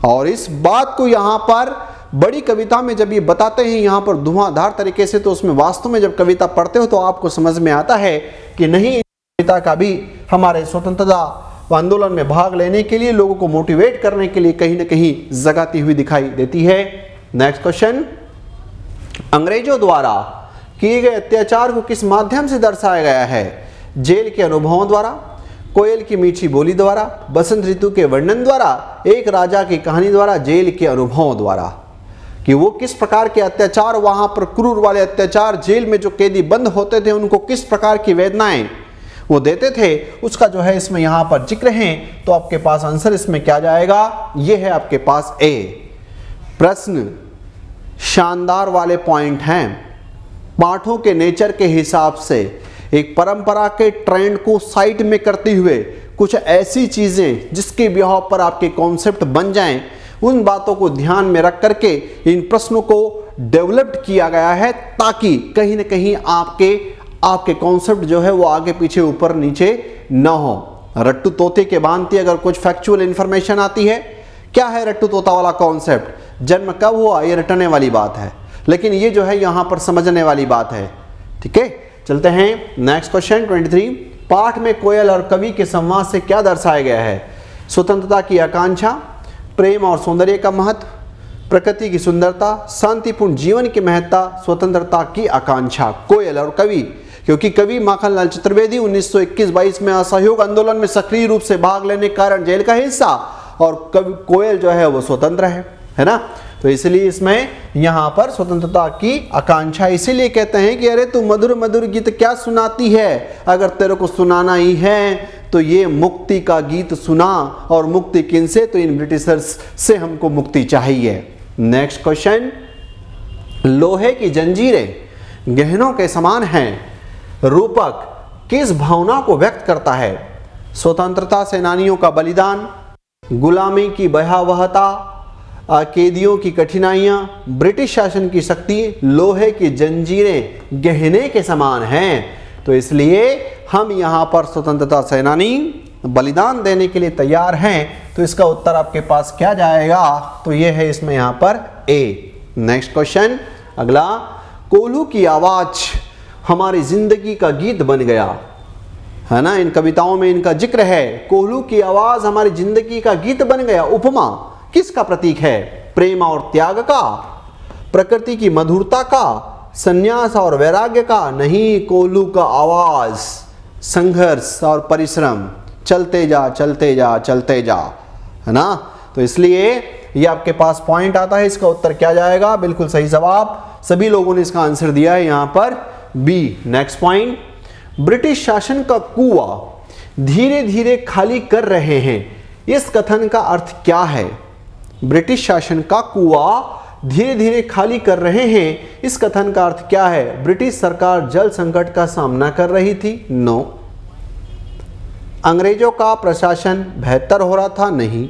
और इस बात को यहां पर बड़ी कविता में जब ये बताते हैं यहां पर धुआंधार तरीके से, तो उसमें वास्तव में जब कविता पढ़ते हो तो आपको समझ में आता है कि नहीं, कविता का भी हमारे स्वतंत्रता आंदोलन में भाग लेने के लिए, लोगों को मोटिवेट करने के लिए कहीं ना कहीं जगाती हुई दिखाई देती है। नेक्स्ट क्वेश्चन, अंग्रेजों द्वारा किए गए अत्याचार को किस माध्यम से दर्शाया गया है? जेल के अनुभवों द्वारा, कोयल की मीठी बोली द्वारा, बसंत ऋतु के वर्णन द्वारा, एक राजा की कहानी द्वारा, जेल के अनुभवों द्वारा। कि वो किस प्रकार के अत्याचार, वहां पर क्रूर वाले अत्याचार, जेल में जो कैदी बंद होते थे उनको किस प्रकार की वेदनाएं वो देते थे, उसका जो है इसमें यहां पर जिक्र है। तो आपके पास आंसर इसमें क्या जाएगा? ये है आपके पास ए। प्रश्न शानदार वाले पॉइंट हैं। पाठों के नेचर के हिसाब से एक परंपरा के ट्रेंड को साइड में करते हुए कुछ ऐसी चीजें जिसके बिहाव पर आपके कॉन्सेप्ट बन जाएं, उन बातों को ध्यान में रख करके इन प्रश्नों को डेवलप्ड किया गया है, ताकि कहीं ना कहीं आपके कॉन्सेप्ट जो है वो आगे पीछे ऊपर नीचे न हो। रट्टू तोते के भांति अगर कुछ फैक्चुअल इंफॉर्मेशन आती है, क्या है रट्टू तोता वाला कॉन्सेप्ट, जन्म कब हुआ, ये रटने वाली बात है, लेकिन ये जो है यहां पर समझने वाली बात है। ठीक है, चलते हैं नेक्स्ट क्वेश्चन 23। पाठ में कोयल और कवि के संवाद से क्या दर्शाया गया है? स्वतंत्रता की आकांक्षा, प्रेम और सौंदर्य का महत्व, प्रकृति की सुंदरता, शांतिपूर्ण जीवन की महत्ता, स्वतंत्रता की आकांक्षा। कोयल और कवि, क्योंकि कवि माखनलाल चतुर्वेदी 1921-22 में असहयोग आंदोलन में सक्रिय रूप से भाग लेने के कारण जेल का हिस्सा, और कवि कोयल जो है वो स्वतंत्र है ना। तो इसलिए इसमें यहां पर स्वतंत्रता की आकांक्षा, इसीलिए कहते हैं कि अरे तू मधुर मधुर गीत क्या सुनाती है, अगर तेरे को सुनाना ही है तो ये मुक्ति का गीत सुना। और मुक्ति किन से? तो इन ब्रिटिशर्स से हमको मुक्ति चाहिए। नेक्स्ट क्वेश्चन, लोहे की जंजीरें गहनों के समान हैं, रूपक किस भावना को व्यक्त करता है? स्वतंत्रता सेनानियों का बलिदान, गुलामी की भयावहता, कैदियों की कठिनाइयां, ब्रिटिश शासन की शक्ति, लोहे की जंजीरें गहने के समान हैं। तो इसलिए हम यहां पर स्वतंत्रता सेनानी बलिदान देने के लिए तैयार हैं। तो इसका उत्तर आपके पास क्या जाएगा? तो यह है इसमें यहां पर ए। नेक्स्ट क्वेश्चन, अगला, कोल्हू की आवाज हमारी जिंदगी का गीत बन गया, है ना। इन कविताओं में इनका जिक्र है, कोल्हू की आवाज हमारी जिंदगी का गीत बन गया। उपमा किसका प्रतीक है? प्रेम और त्याग का, प्रकृति की मधुरता का, संन्यास और वैराग्य का? नहीं, कोल्हू का आवाज संघर्ष और परिश्रम, चलते जा चलते जा चलते जा, है ना। तो इसलिए ये आपके पास पॉइंट आता है। इसका उत्तर क्या जाएगा? बिल्कुल सही जवाब। सभी लोगों ने इसका आंसर दिया है यहां पर बी। नेक्स्ट पॉइंट, ब्रिटिश शासन का कुआं धीरे धीरे खाली कर रहे हैं, इस कथन का अर्थ क्या है? ब्रिटिश शासन का कुआं धीरे धीरे खाली कर रहे हैं, इस कथन का अर्थ क्या है? ब्रिटिश सरकार जल संकट का सामना कर रही थी? नो। अंग्रेजों का प्रशासन बेहतर हो रहा था? नहीं।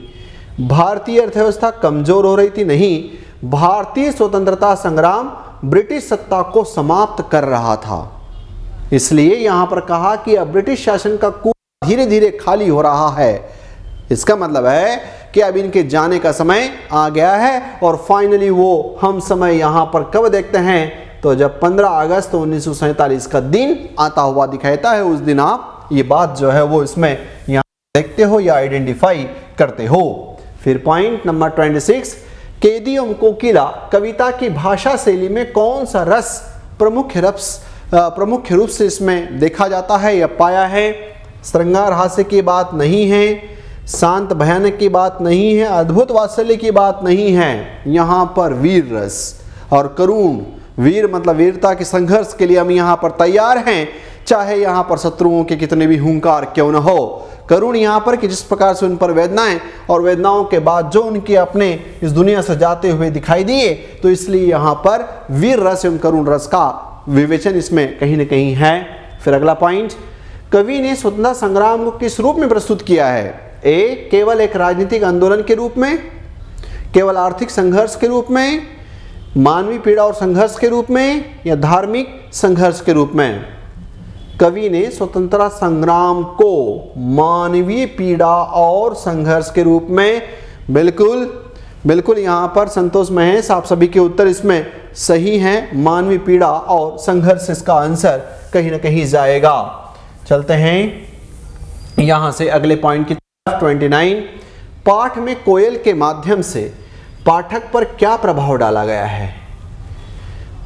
भारतीय अर्थव्यवस्था कमजोर हो रही थी? नहीं। भारतीय स्वतंत्रता संग्राम ब्रिटिश सत्ता को समाप्त कर रहा था। इसलिए यहां पर कहा कि अब ब्रिटिश शासन का कुआं धीरे धीरे खाली हो रहा है। इसका मतलब है कि अब इनके जाने का समय आ गया है और फाइनली वो हम समय यहां पर कब देखते हैं? तो जब 15 अगस्त 1947 का दिन आता हुआ दिखाई देता है, उस दिन आप ये बात जो है वो इसमें यहां देखते हो या आइडेंटिफाई करते हो। फिर पॉइंट नंबर 26, कैदी एवं कोकिला कविता की भाषा शैली में कौन सा रस प्रमुख रूप से इसमें देखा जाता है या पाया है? श्रृंगार हास्य की बात नहीं है, शांत भयानक की बात नहीं है, अद्भुत वात्सल्य की बात नहीं है। यहाँ पर वीर रस और करुण, वीर मतलब वीरता के संघर्ष के लिए हम यहाँ पर तैयार हैं, चाहे यहाँ पर शत्रुओं के कितने भी हुंकार क्यों न हो। करुण यहाँ पर कि जिस प्रकार से उन पर वेदनाएं और वेदनाओं के बाद जो उनके अपने इस दुनिया से जाते हुए दिखाई दिए, तो इसलिए यहाँ पर वीर रस एवं करुण रस का विवेचन इसमें कहीं न कहीं है। फिर अगला पॉइंट, कवि ने स्वतंत्रता संग्राम को किस रूप में प्रस्तुत किया है? ए, केवल एक राजनीतिक आंदोलन के रूप में, केवल आर्थिक संघर्ष के रूप में, मानवीय पीड़ा और संघर्ष के रूप में, या धार्मिक संघर्ष के रूप में? कवि ने स्वतंत्रता संग्राम को मानवीय पीड़ा और संघर्ष के रूप में, बिल्कुल यहाँ पर संतोष महेश आप सभी के उत्तर इसमें सही हैं। मानवीय पीड़ा और संघर्ष इसका आंसर कहीं ना कहीं जाएगा। चलते हैं यहाँ से अगले पॉइंट की तरफ। 29, पाठ में कोयल के माध्यम से पाठक पर क्या प्रभाव डाला गया है?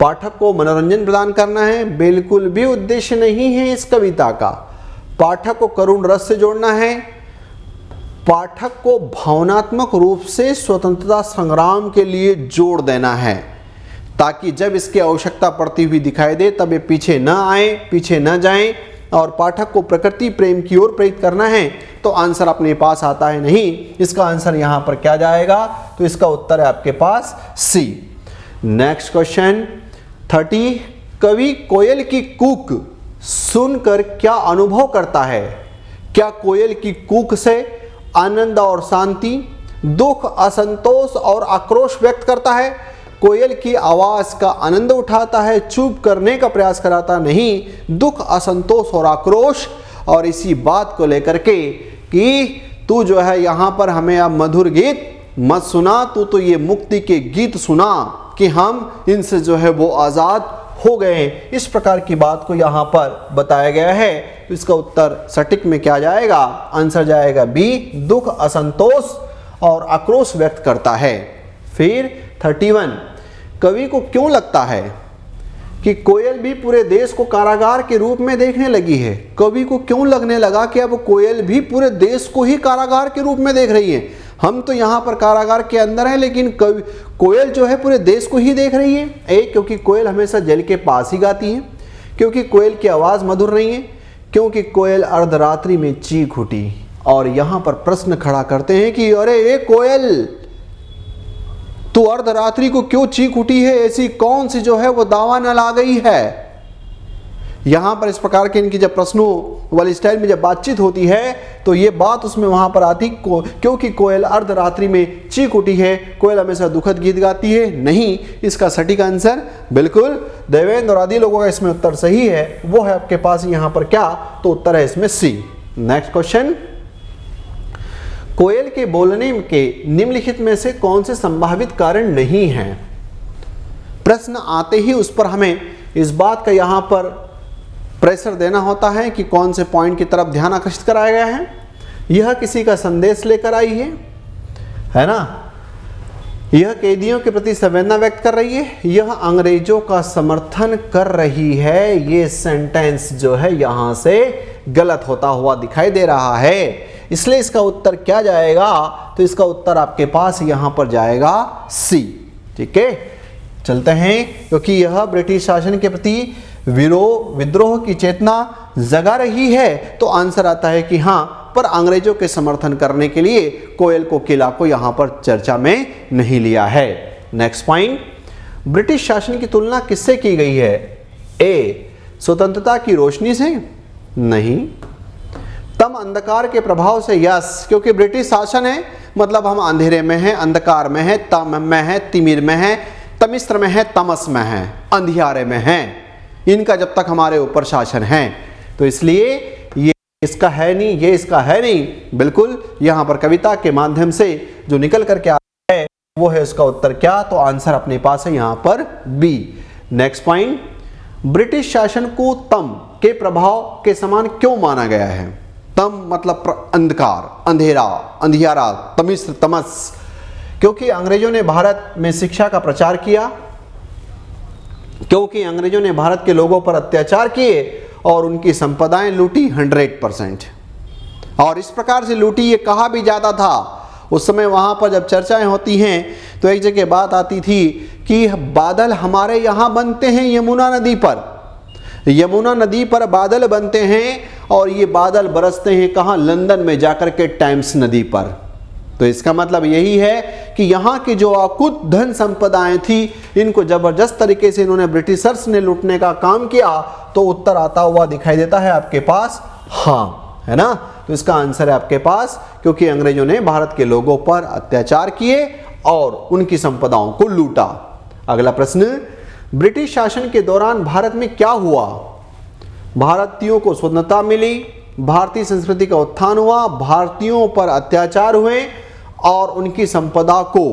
पाठक को मनोरंजन प्रदान करना है? बिल्कुल भी उद्देश्य नहीं है इस कविता का। पाठक को करुण रस से जोड़ना है, पाठक को भावनात्मक रूप से स्वतंत्रता संग्राम के लिए जोड़ देना है, ताकि जब इसकी आवश्यकता पड़ती हुई दिखाई दे तब ये पीछे न आए, पीछे न जाएं, और पाठक को प्रकृति प्रेम की ओर प्रेरित करना है। तो आंसर अपने पास आता है नहीं, इसका आंसर यहां पर क्या जाएगा? तो इसका उत्तर है आपके पास सी। नेक्स्ट क्वेश्चन 30, कवि कोयल की कूक सुनकर क्या अनुभव करता है? क्या कोयल की कूक से आनंद और शांति, दुख, असंतोष और आक्रोश व्यक्त करता है? कोयल की आवाज का आनंद उठाता है, चुप करने का प्रयास कराता नहीं, दुख, असंतोष और आक्रोश, और इसी बात को लेकर के कि तू जो है यहाँ पर हमें अब मधुर गीत मत सुना, तू तो ये मुक्ति के गीत सुना कि हम इनसे जो है वो आज़ाद हो गए। इस प्रकार की बात को यहाँ पर बताया गया है। तो इसका उत्तर सटीक में क्या जाएगा? आंसर जाएगा बी, दुख, असंतोष और आक्रोश व्यक्त करता है। फिर 31, कवि को क्यों लगता है कि कोयल भी पूरे देश को कारागार के रूप में देखने लगी है? कवि को क्यों लगने लगा कि अब कोयल भी पूरे देश को ही कारागार के रूप में देख रही है? हम तो यहाँ पर कारागार के अंदर हैं, लेकिन कोयल जो है पूरे देश को ही देख रही है। एक, क्योंकि कोयल हमेशा जल के पास ही गाती है, क्योंकि कोयल की आवाज़ मधुर नहीं है, क्योंकि कोयल अर्धरात्रि में चीख उठी। और यहाँ पर प्रश्न खड़ा करते हैं कि अरे ये कोयल, तू अर्धरात्रि को क्यों चीख उठी है? ऐसी कौन सी जो है वो दावा न ला गई है? यहां पर इस प्रकार के इनकी जब प्रश्नों वाली स्टाइल में जब बातचीत होती है तो ये बात उसमें वहां पर आती, क्योंकि कोयल अर्धरात्रि में चीख उठी है, कोयल हमेशा दुखद गीत गाती है। नहीं, इसका सटीक आंसर बिल्कुल देवेंद्र और आदि लोगों का इसमें उत्तर सही है, वो है आपके पास यहां पर क्या, तो उत्तर है इसमें सी। नेक्स्ट क्वेश्चन, कोयल के बोलने के निम्नलिखित में से कौन से संभावित कारण नहीं हैं? प्रश्न आते ही उस पर हमें इस बात का यहां पर प्रेशर देना होता है कि कौन से पॉइंट की तरफ ध्यान आकर्षित कराया गया है। यह किसी का संदेश लेकर आई है ना, यह कैदियों के प्रति संवेदना व्यक्त कर रही है, यह अंग्रेजों का समर्थन कर रही है। ये सेंटेंस जो है यहां से गलत होता हुआ दिखाई दे रहा है, इसलिए इसका उत्तर क्या जाएगा, तो इसका उत्तर आपके पास यहां पर जाएगा सी। ठीक है, चलते हैं, क्योंकि यह ब्रिटिश शासन के प्रति विद्रोह की चेतना जगा रही है, तो आंसर आता है कि हां, पर अंग्रेजों के समर्थन करने के लिए कोयल कोकिला को यहां पर चर्चा में नहीं लिया है। नेक्स्ट पॉइंट, ब्रिटिश शासन की तुलना किससे की गई है? ए, स्वतंत्रता की रोशनी से? नहीं। तम अंधकार के प्रभाव से? यस, क्योंकि ब्रिटिश शासन है मतलब हम अंधेरे में हैं, अंधकार में हैं, तम में हैं, तिमिर में हैं, तमिस्र में है, तमस में है, अंधियारे में है, इनका जब तक हमारे ऊपर शासन है, तो इसलिए ये इसका है नहीं, ये इसका है नहीं। बिल्कुल यहां पर कविता के माध्यम से जो निकल करके आता है वो है उसका उत्तर क्या, तो आंसर अपने पास है यहां पर बी। नेक्स्ट पॉइंट, ब्रिटिश शासन को तम के प्रभाव के समान क्यों माना गया है? तम मतलब अंधकार, अंधेरा, अंधियारा, तमिस्र, तमस, क्योंकि अंग्रेजों ने भारत में शिक्षा का प्रचार किया, क्योंकि अंग्रेजों ने भारत के लोगों पर अत्याचार किए और उनकी संपदाएं लूटी 100%, और इस प्रकार से लूटी, ये कहा भी जाता था उस समय वहां पर जब चर्चाएं होती हैं तो एक जगह बात आती थी कि बादल हमारे यहां बनते हैं यमुना नदी पर, यमुना नदी पर बादल बनते हैं और ये बादल बरसते हैं कहां? लंदन में जाकर के टेम्स नदी पर। तो इसका मतलब यही है कि यहाँ की जो अकुत धन संपदाएं थी, इनको जबरदस्त तरीके से इन्होंने ब्रिटिशर्स ने लूटने का काम किया, तो उत्तर आता हुआ दिखाई देता है आपके पास हाँ, है ना। तो इसका आंसर है आपके पास, क्योंकि अंग्रेजों ने भारत के लोगों पर अत्याचार किए और उनकी संपदाओं को लूटा। अगला प्रश्न, ब्रिटिश शासन के दौरान भारत में क्या हुआ? भारतीयों को स्वतंत्रता मिली, भारतीय संस्कृति का उत्थान हुआ, भारतीयों पर अत्याचार हुए और उनकी संपदा को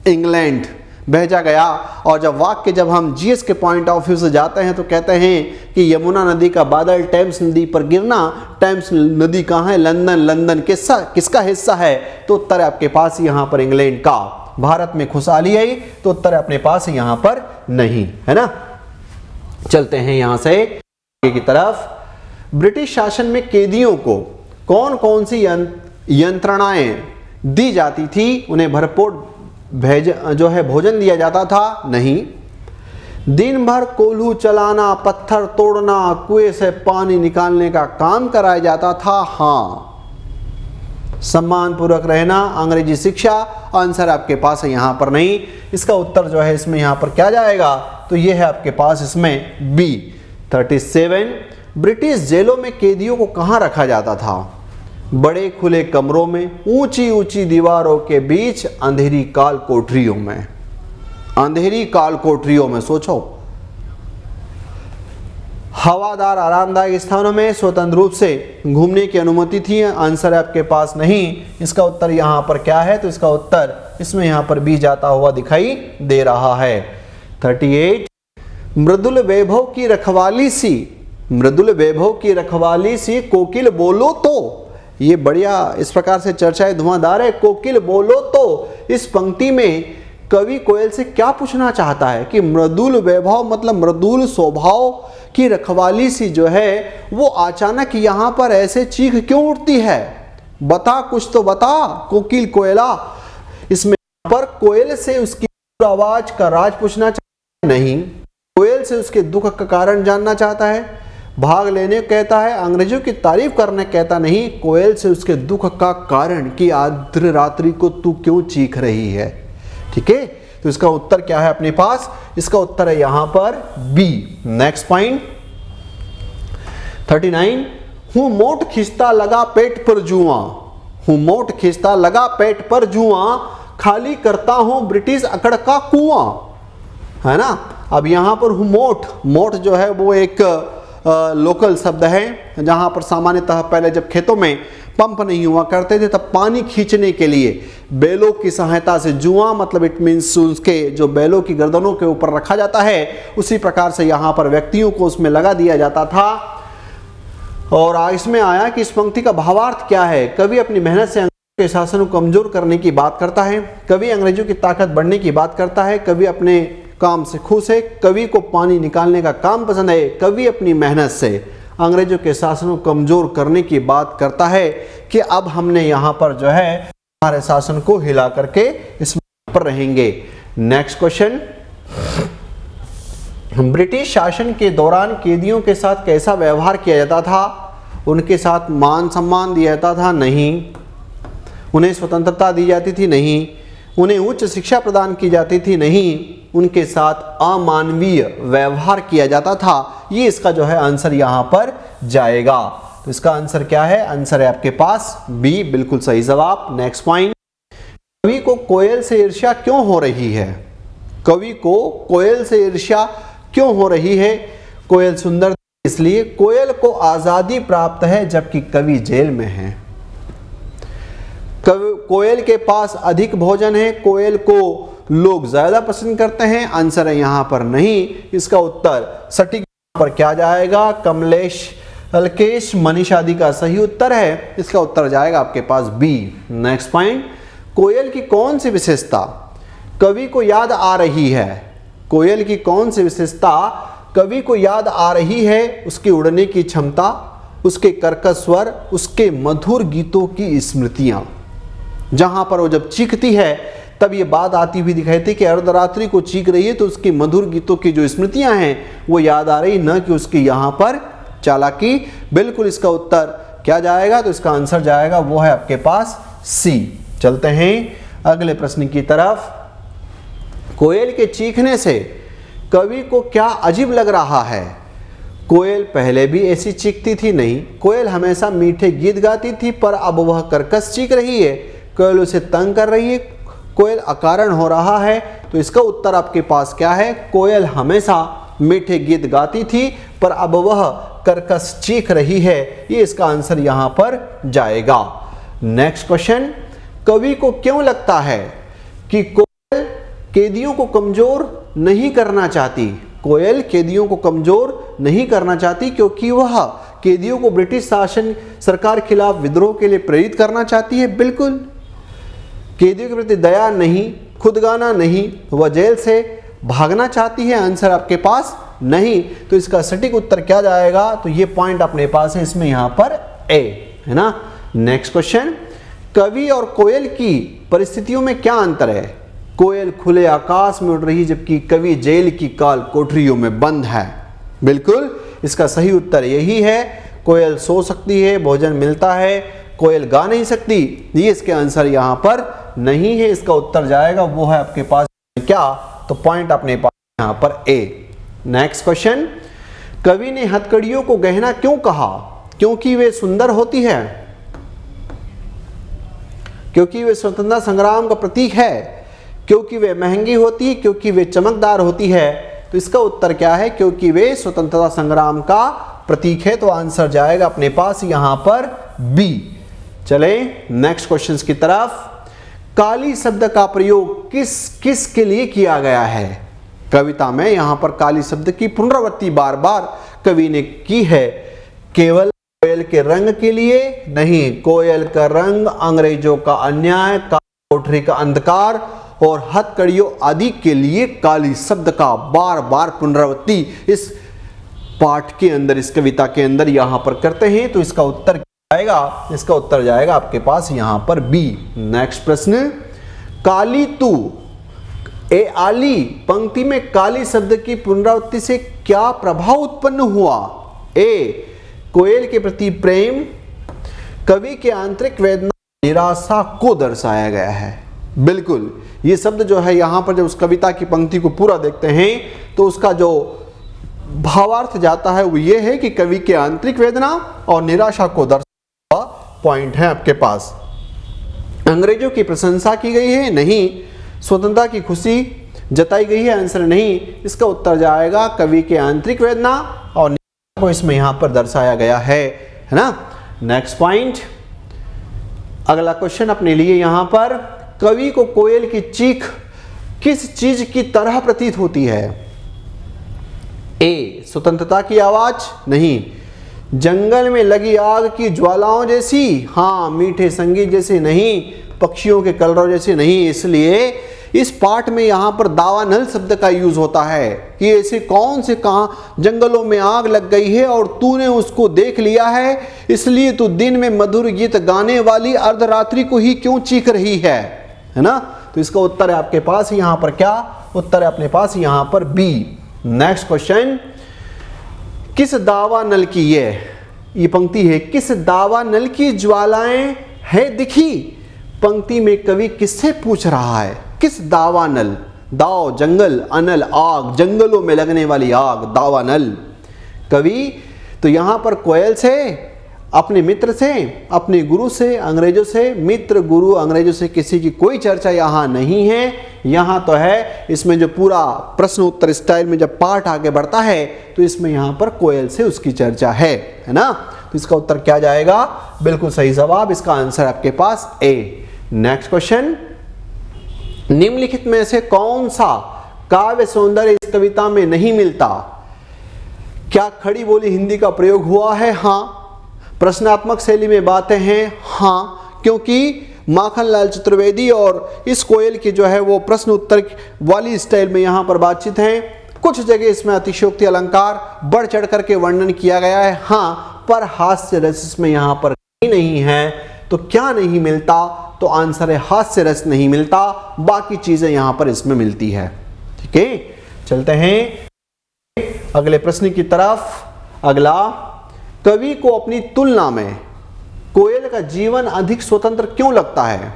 इंग्लैंड भेजा गया। और जब हम जीएस के पॉइंट ऑफ व्यू से जाते हैं तो कहते हैं कि यमुना नदी का बादल टेम्स नदी पर गिरना, टेम्स नदी कहाँ है? लंदन, लंदन किसका हिस्सा है? तो उत्तर है आपके पास यहाँ पर इंग्लैंड का। भारत में खुशहाली आई, तो उत्तर है अपने पास यहाँ पर नहीं, है ना। चलते हैं यहां से आगे की तरफ। ब्रिटिश शासन में कैदियों को कौन कौन सी यंत्रणाएं दी जाती थी? उन्हें भरपूर भोजन दिया जाता था? नहीं। दिन भर कोल्हू चलाना, पत्थर तोड़ना, कुएं से पानी निकालने का काम कराया जाता था? हाँ। सम्मान पूर्वक रहना, अंग्रेजी शिक्षा, आंसर आपके पास है यहां पर नहीं। इसका उत्तर जो है इसमें यहां पर क्या जाएगा? तो यह है आपके पास इसमें बी 37। ब्रिटिश जेलों में कैदियों को कहां रखा जाता था? बड़े खुले कमरों में, ऊंची ऊंची दीवारों के बीच, अंधेरी काल कोठरियों में। अंधेरी काल कोठरियों में, सोचो। हवादार आरामदायक स्थानों में स्वतंत्र रूप से घूमने की अनुमति थी? आंसर है आपके पास नहीं। इसका उत्तर यहां पर क्या है? तो इसका उत्तर इसमें यहां पर बी जाता हुआ दिखाई दे रहा है। 38। मृदुल वैभव की रखवाली सी, मृदुल वैभव की रखवाली सी कोकिल बोलो तो। ये बढ़िया इस प्रकार से चर्चाएं धुआंधार है। कोकिल बोलो तो, इस पंक्ति में कवि कोयल से क्या पूछना चाहता है कि मृदुल वैभव मतलब मृदुल स्वभाव की रखवाली सी जो है वो अचानक यहाँ पर ऐसे चीख क्यों उठती है? बता, कुछ तो बता कोकिल कोयला। इसमें पर कोयल से उसकी आवाज का राज पूछना चाहता है? नहीं। कोयल से उसके दुख का कारण जानना चाहता है, भाग लेने कहता है, अंग्रेजों की तारीफ करने कहता नहीं। कोयल से उसके दुख का कारण कि आर्द्र रात्रि को तू क्यों चीख रही है। ठीक है, तो इसका उत्तर क्या है अपने पास? इसका उत्तर है यहां पर बी। नेक्स्ट पॉइंट, 39, हूँ मोट खिंचता लगा पेट पर जुआ, हूँ मोट खिंचता लगा पेट पर जुआ, खाली करता हूं ब्रिटिश अकड़ का कुआं, है ना। अब यहां पर हूँ मोट, मोट जो है वो एक लोकल शब्द है, जहां पर सामान्यतः पहले जब खेतों में पंप नहीं हुआ करते थे तब पानी खींचने के लिए बैलों की सहायता से, जुआ मतलब इट मीन्स उसके जो बैलों की गर्दनों के ऊपर रखा जाता है, उसी प्रकार से यहाँ पर व्यक्तियों को उसमें लगा दिया जाता था। और इसमें आया कि इस पंक्ति का भावार्थ क्या है। कवि अपनी मेहनत से अंग्रेजों के शासन को कमजोर करने की बात करता है, कवि अंग्रेजों की ताकत बढ़ने की बात करता है, कवि अपने काम से खुश है, कवि को पानी निकालने का काम पसंद है, कवि अपनी मेहनत से अंग्रेजों के शासन को कमजोर करने की बात करता है कि अब हमने यहाँ पर जो है हमारे शासन को हिला करके इस पर रहेंगे। नेक्स्ट क्वेश्चन, ब्रिटिश शासन के दौरान कैदियों के साथ कैसा व्यवहार किया जाता था। उनके साथ मान सम्मान दिया जाता था, नहीं। उन्हें स्वतंत्रता दी जाती थी, नहीं। उन्हें उच्च शिक्षा प्रदान की जाती थी, नहीं। उनके साथ अमानवीय व्यवहार किया जाता था। ये इसका जो है आंसर यहाँ पर जाएगा। तो इसका आंसर क्या है, आंसर है आपके पास बी, बिल्कुल सही जवाब। नेक्स्ट पॉइंट, कवि को कोयल से ईर्ष्या क्यों हो रही है। कवि को कोयल से ईर्ष्या क्यों हो रही है। कोयल सुंदर इसलिए, कोयल को आजादी प्राप्त है जबकि कवि जेल में है। कोयल के पास अधिक भोजन है, कोयल को लोग ज्यादा पसंद करते हैं। आंसर है यहां पर नहीं। इसका उत्तर सटीक पर क्या जाएगा, कमलेश, अलकेश, मनीष आदि का सही उत्तर है। इसका उत्तर जाएगा आपके पास बी। नेक्स्ट पॉइंट, कोयल की कौन सी विशेषता कवि को याद आ रही है। कोयल की कौन सी विशेषता कवि को याद आ रही है। उसकी उड़ने की क्षमता, उसके कर्कश स्वर, उसके मधुर गीतों की स्मृतियां। जहां पर वो जब चीखती है तब ये बात आती हुई दिखाई थी कि अर्धरात्रि को चीख रही है तो उसकी मधुर गीतों की जो स्मृतियां हैं वो याद आ रही, न कि उसकी यहाँ पर चालाकी। बिल्कुल इसका उत्तर क्या जाएगा, तो इसका आंसर जाएगा वो है आपके पास सी। चलते हैं अगले प्रश्न की तरफ। कोयल के चीखने से कवि को क्या अजीब लग रहा है। कोयल पहले भी ऐसी चीखती थी, नहीं। कोयल हमेशा मीठे गीत गाती थी पर अब वह कर्कश चीख रही है। कोयल उसे तंग कर रही है, कोयल अकारण हो रहा है। तो इसका उत्तर आपके पास क्या है, कोयल हमेशा मीठे गीत गाती थी पर अब वह कर्कश चीख रही है। ये इसका आंसर यहां पर जाएगा। नेक्स्ट क्वेश्चन, कवि को क्यों लगता है कि कोयल कैदियों को कमजोर नहीं करना चाहती। कोयल कैदियों को कमजोर नहीं करना चाहती क्योंकि वह कैदियों को ब्रिटिश शासन सरकार खिलाफ विद्रोह के लिए प्रेरित करना चाहती है। बिल्कुल, कैदियों के प्रति दया नहीं, खुदगाना नहीं, वह जेल से भागना चाहती है। आंसर आपके पास नहीं। तो इसका सटीक उत्तर क्या जाएगा, तो ये पॉइंट अपने पास है, इसमें यहां पर ए है ना। नेक्स्ट क्वेश्चन, कवि और कोयल की परिस्थितियों में क्या अंतर है। कोयल खुले आकाश में उड़ रही जबकि कवि जेल की काल कोठरियों में बंद है। बिल्कुल इसका सही उत्तर यही है। कोयल सो सकती है, भोजन मिलता है, कोयल गा नहीं सकती। ये इसके आंसर यहां पर नहीं है। इसका उत्तर जाएगा वो है आपके पास क्या, तो पॉइंट अपने पास यहां पर ए। नेक्स्ट क्वेश्चन, कवि ने हथकड़ियों को गहना क्यों कहा। क्योंकि वे सुंदर होती है, क्योंकि वे स्वतंत्रता संग्राम का प्रतीक है, क्योंकि वे महंगी होती है, क्योंकि वे चमकदार होती है। तो इसका उत्तर क्या है, क्योंकि वे स्वतंत्रता संग्राम का प्रतीक है। तो आंसर जाएगा अपने पास यहां पर बी। चले नेक्स्ट क्वेश्चन की तरफ। काली शब्द का प्रयोग किस किस के लिए किया गया है। कविता में यहां पर काली शब्द की पुनरावृत्ति बार बार कवि ने की है। केवल कोयल के रंग के लिए नहीं, कोयल का रंग, अंग्रेजों का अन्याय, कोठरी का अंधकार और हथकड़ियों आदि के लिए काली शब्द का बार बार पुनरावृत्ति इस पाठ के अंदर, इस कविता के अंदर यहां पर करते हैं। तो इसका उत्तर क्या आएगा, इसका उत्तर जाएगा आपके पास यहां पर बी। नेक्स्ट प्रश्न, काली तू ए आली पंक्ति में काली शब्द की पुनरावृत्ति से क्या प्रभाव उत्पन्न हुआ। ए कोयल के प्रति प्रेम, कवि के आंतरिक वेदना, निराशा को दर्शाया गया है। बिल्कुल ये शब्द जो है यहां पर जब उस कविता की पंक्ति को पूरा देखते हैं तो उसका जो भावार्थ जाता है वो ये है कि कवि के आंतरिक वेदना और निराशा को दर्शाता हुआ पॉइंट है आपके पास। अंग्रेजों की प्रशंसा की गई है, नहीं। स्वतंत्रता की खुशी जताई गई है, आंसर नहीं। इसका उत्तर जाएगा कवि के आंतरिक वेदना और निराशा को इसमें यहां पर दर्शाया गया है ना। नेक्स्ट पॉइंट, अगला क्वेश्चन अपने लिए यहां पर, कवि को कोयल की चीख किस चीज की तरह प्रतीत होती है? ए, स्वतंत्रता की आवाज, नहीं। जंगल में लगी आग की ज्वालाओं जैसी, हाँ। मीठे संगीत जैसे, नहीं। पक्षियों के कलरव जैसे, नहीं। इसलिए इस पाठ में यहां पर दावानल शब्द का यूज होता है कि ऐसे कौन से कहां जंगलों में आग लग गई है और तूने उसको देख लिया है, इसलिए तू दिन में मधुर गीत गाने वाली अर्धरात्रि को ही क्यों चीख रही है ना। तो इसका उत्तर है आपके पास यहां पर क्या? उत्तर है अपने पास यहां पर बी। नेक्स्ट क्वेश्चन, किस दावानल की ये पंक्ति है, किस दावानल की ज्वालाएं है दिखी? पंक्ति में कवि किससे पूछ रहा है? किस दावानल? दाव जंगल, अनल आग, जंगलों में लगने वाली आग, दावानल। कवि तो यहां पर कोयल से, अपने मित्र से, अपने गुरु से, अंग्रेजों से, मित्र गुरु अंग्रेजों से किसी की कोई चर्चा यहां नहीं है। यहां तो है इसमें जो पूरा प्रश्न उत्तर स्टाइल में जब पाठ आगे बढ़ता है तो इसमें यहां पर कोयल से उसकी चर्चा है ना। तो इसका उत्तर क्या जाएगा? बिल्कुल सही जवाब, इसका आंसर आपके पास ए। नेक्स्ट क्वेश्चन, निम्नलिखित में से कौन सा काव्य सौंदर्य इस कविता में नहीं मिलता? क्या खड़ी बोली हिंदी का प्रयोग हुआ है? हाँ। प्रश्नात्मक शैली में बातें हैं? हाँ, क्योंकि माखनलाल चतुर्वेदी और इस कोयल की जो है वो प्रश्न उत्तर वाली स्टाइल में यहाँ पर बातचीत है। कुछ जगह इसमें अतिशयोक्ति अलंकार बढ़ चढ़ करके वर्णन किया गया है, हाँ, पर हास्य रस इसमें यहाँ पर नहीं है। तो क्या नहीं मिलता? तो आंसर है हास्य रस नहीं मिलता, बाकी चीजें यहाँ पर इसमें मिलती है। ठीक है, चलते हैं अगले प्रश्न की तरफ। अगला, कवि को अपनी तुलना में कोयल का जीवन अधिक स्वतंत्र क्यों लगता है?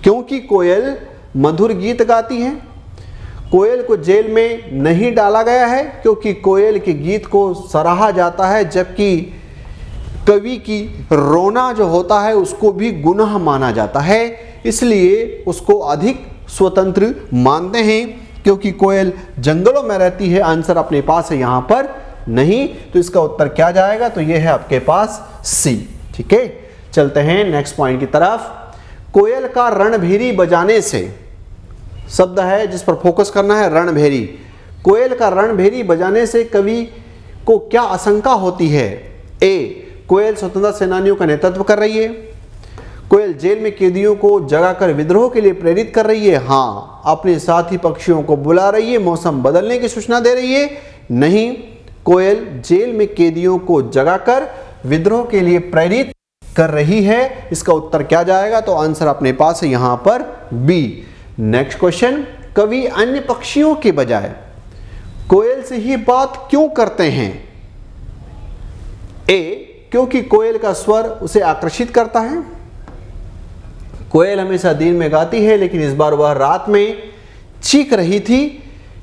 क्योंकि कोयल मधुर गीत गाती है। कोयल को जेल में नहीं डाला गया है क्योंकि कोयल के गीत को सराहा जाता है, जबकि कवि की रोना जो होता है उसको भी गुनाह माना जाता है, इसलिए उसको अधिक स्वतंत्र मानते हैं। क्योंकि कोयल जंगलों में रहती है, आंसर अपने पास है यहां पर नहीं। तो इसका उत्तर क्या जाएगा? तो यह है आपके पास सी। ठीक है, चलते हैं नेक्स्ट पॉइंट की तरफ। कोयल का रणभेरी बजाने से, शब्द है जिस पर फोकस करना है, रणभेरी। कोयल का रणभेरी बजाने से कवि को क्या आशंका होती है? ए, कोयल स्वतंत्रता सेनानियों का नेतृत्व कर रही है। कोयल जेल में कैदियों को जगाकर विद्रोह के लिए प्रेरित कर रही है। हाँ, अपने साथी पक्षियों को बुला रही है, मौसम बदलने की सूचना दे रही है। नहीं, कोयल जेल में कैदियों को जगाकर विद्रोह के लिए प्रेरित कर रही है। इसका उत्तर क्या जाएगा? तो आंसर अपने पास है यहां पर बी। नेक्स्ट क्वेश्चन, कवि अन्य पक्षियों के बजाय कोयल से ही बात क्यों करते हैं? ए, क्योंकि कोयल का स्वर उसे आकर्षित करता है। कोयल हमेशा दिन में गाती है, लेकिन इस बार वह रात में चीख रही थी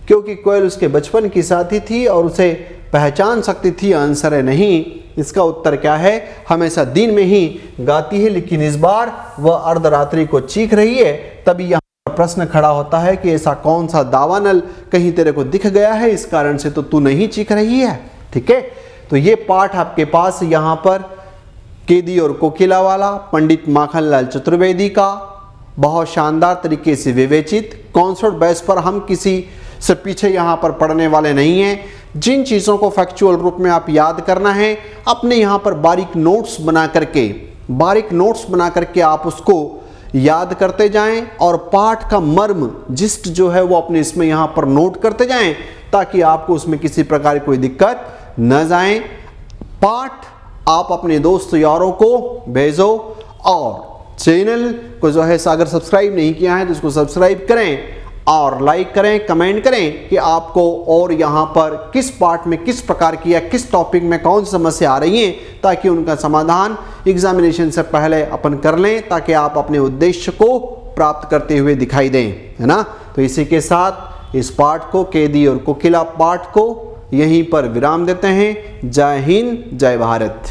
क्योंकि कोयल उसके बचपन की साथी थी और उसे पहचान सकती थी, आंसर है नहीं। इसका उत्तर क्या है? हमेशा दिन में ही गाती है, लेकिन इस बार वह अर्धरात्रि को चीख रही है। तभी यहाँ प्रश्न खड़ा होता है कि ऐसा कौन सा दावानल कहीं तेरे को दिख गया है, इस कारण से तो तू नहीं चीख रही है। ठीक है, तो ये पाठ आपके पास यहाँ पर कैदी और कोकिला वाला पंडित माखनलाल चतुर्वेदी का बहुत शानदार तरीके से विवेचित। कॉन्सर्ट बेस पर हम किसी से पीछे यहाँ पर पढ़ने वाले नहीं हैं। जिन चीज़ों को फैक्चुअल रूप में आप याद करना है, अपने यहाँ पर बारीक नोट्स बना करके आप उसको याद करते जाएं और पाठ का मर्म जिस्ट जो है वो अपने इसमें यहाँ पर नोट करते जाएं, ताकि आपको उसमें किसी प्रकार की कोई दिक्कत न जाए। पाठ आप अपने दोस्त यारों को भेजो और चैनल को जो है अगर सब्सक्राइब नहीं किया है तो इसको सब्सक्राइब करें और लाइक करें, कमेंट करें कि आपको और यहाँ पर किस पार्ट में किस प्रकार की या किस टॉपिक में कौन सी समस्या आ रही है, ताकि उनका समाधान एग्जामिनेशन से पहले अपन कर लें, ताकि आप अपने उद्देश्य को प्राप्त करते हुए दिखाई दें, है ना। तो इसी के साथ इस पाठ को, कैदी और कोकिला पाठ को यहीं पर विराम देते हैं। जय हिंद, जय भारत।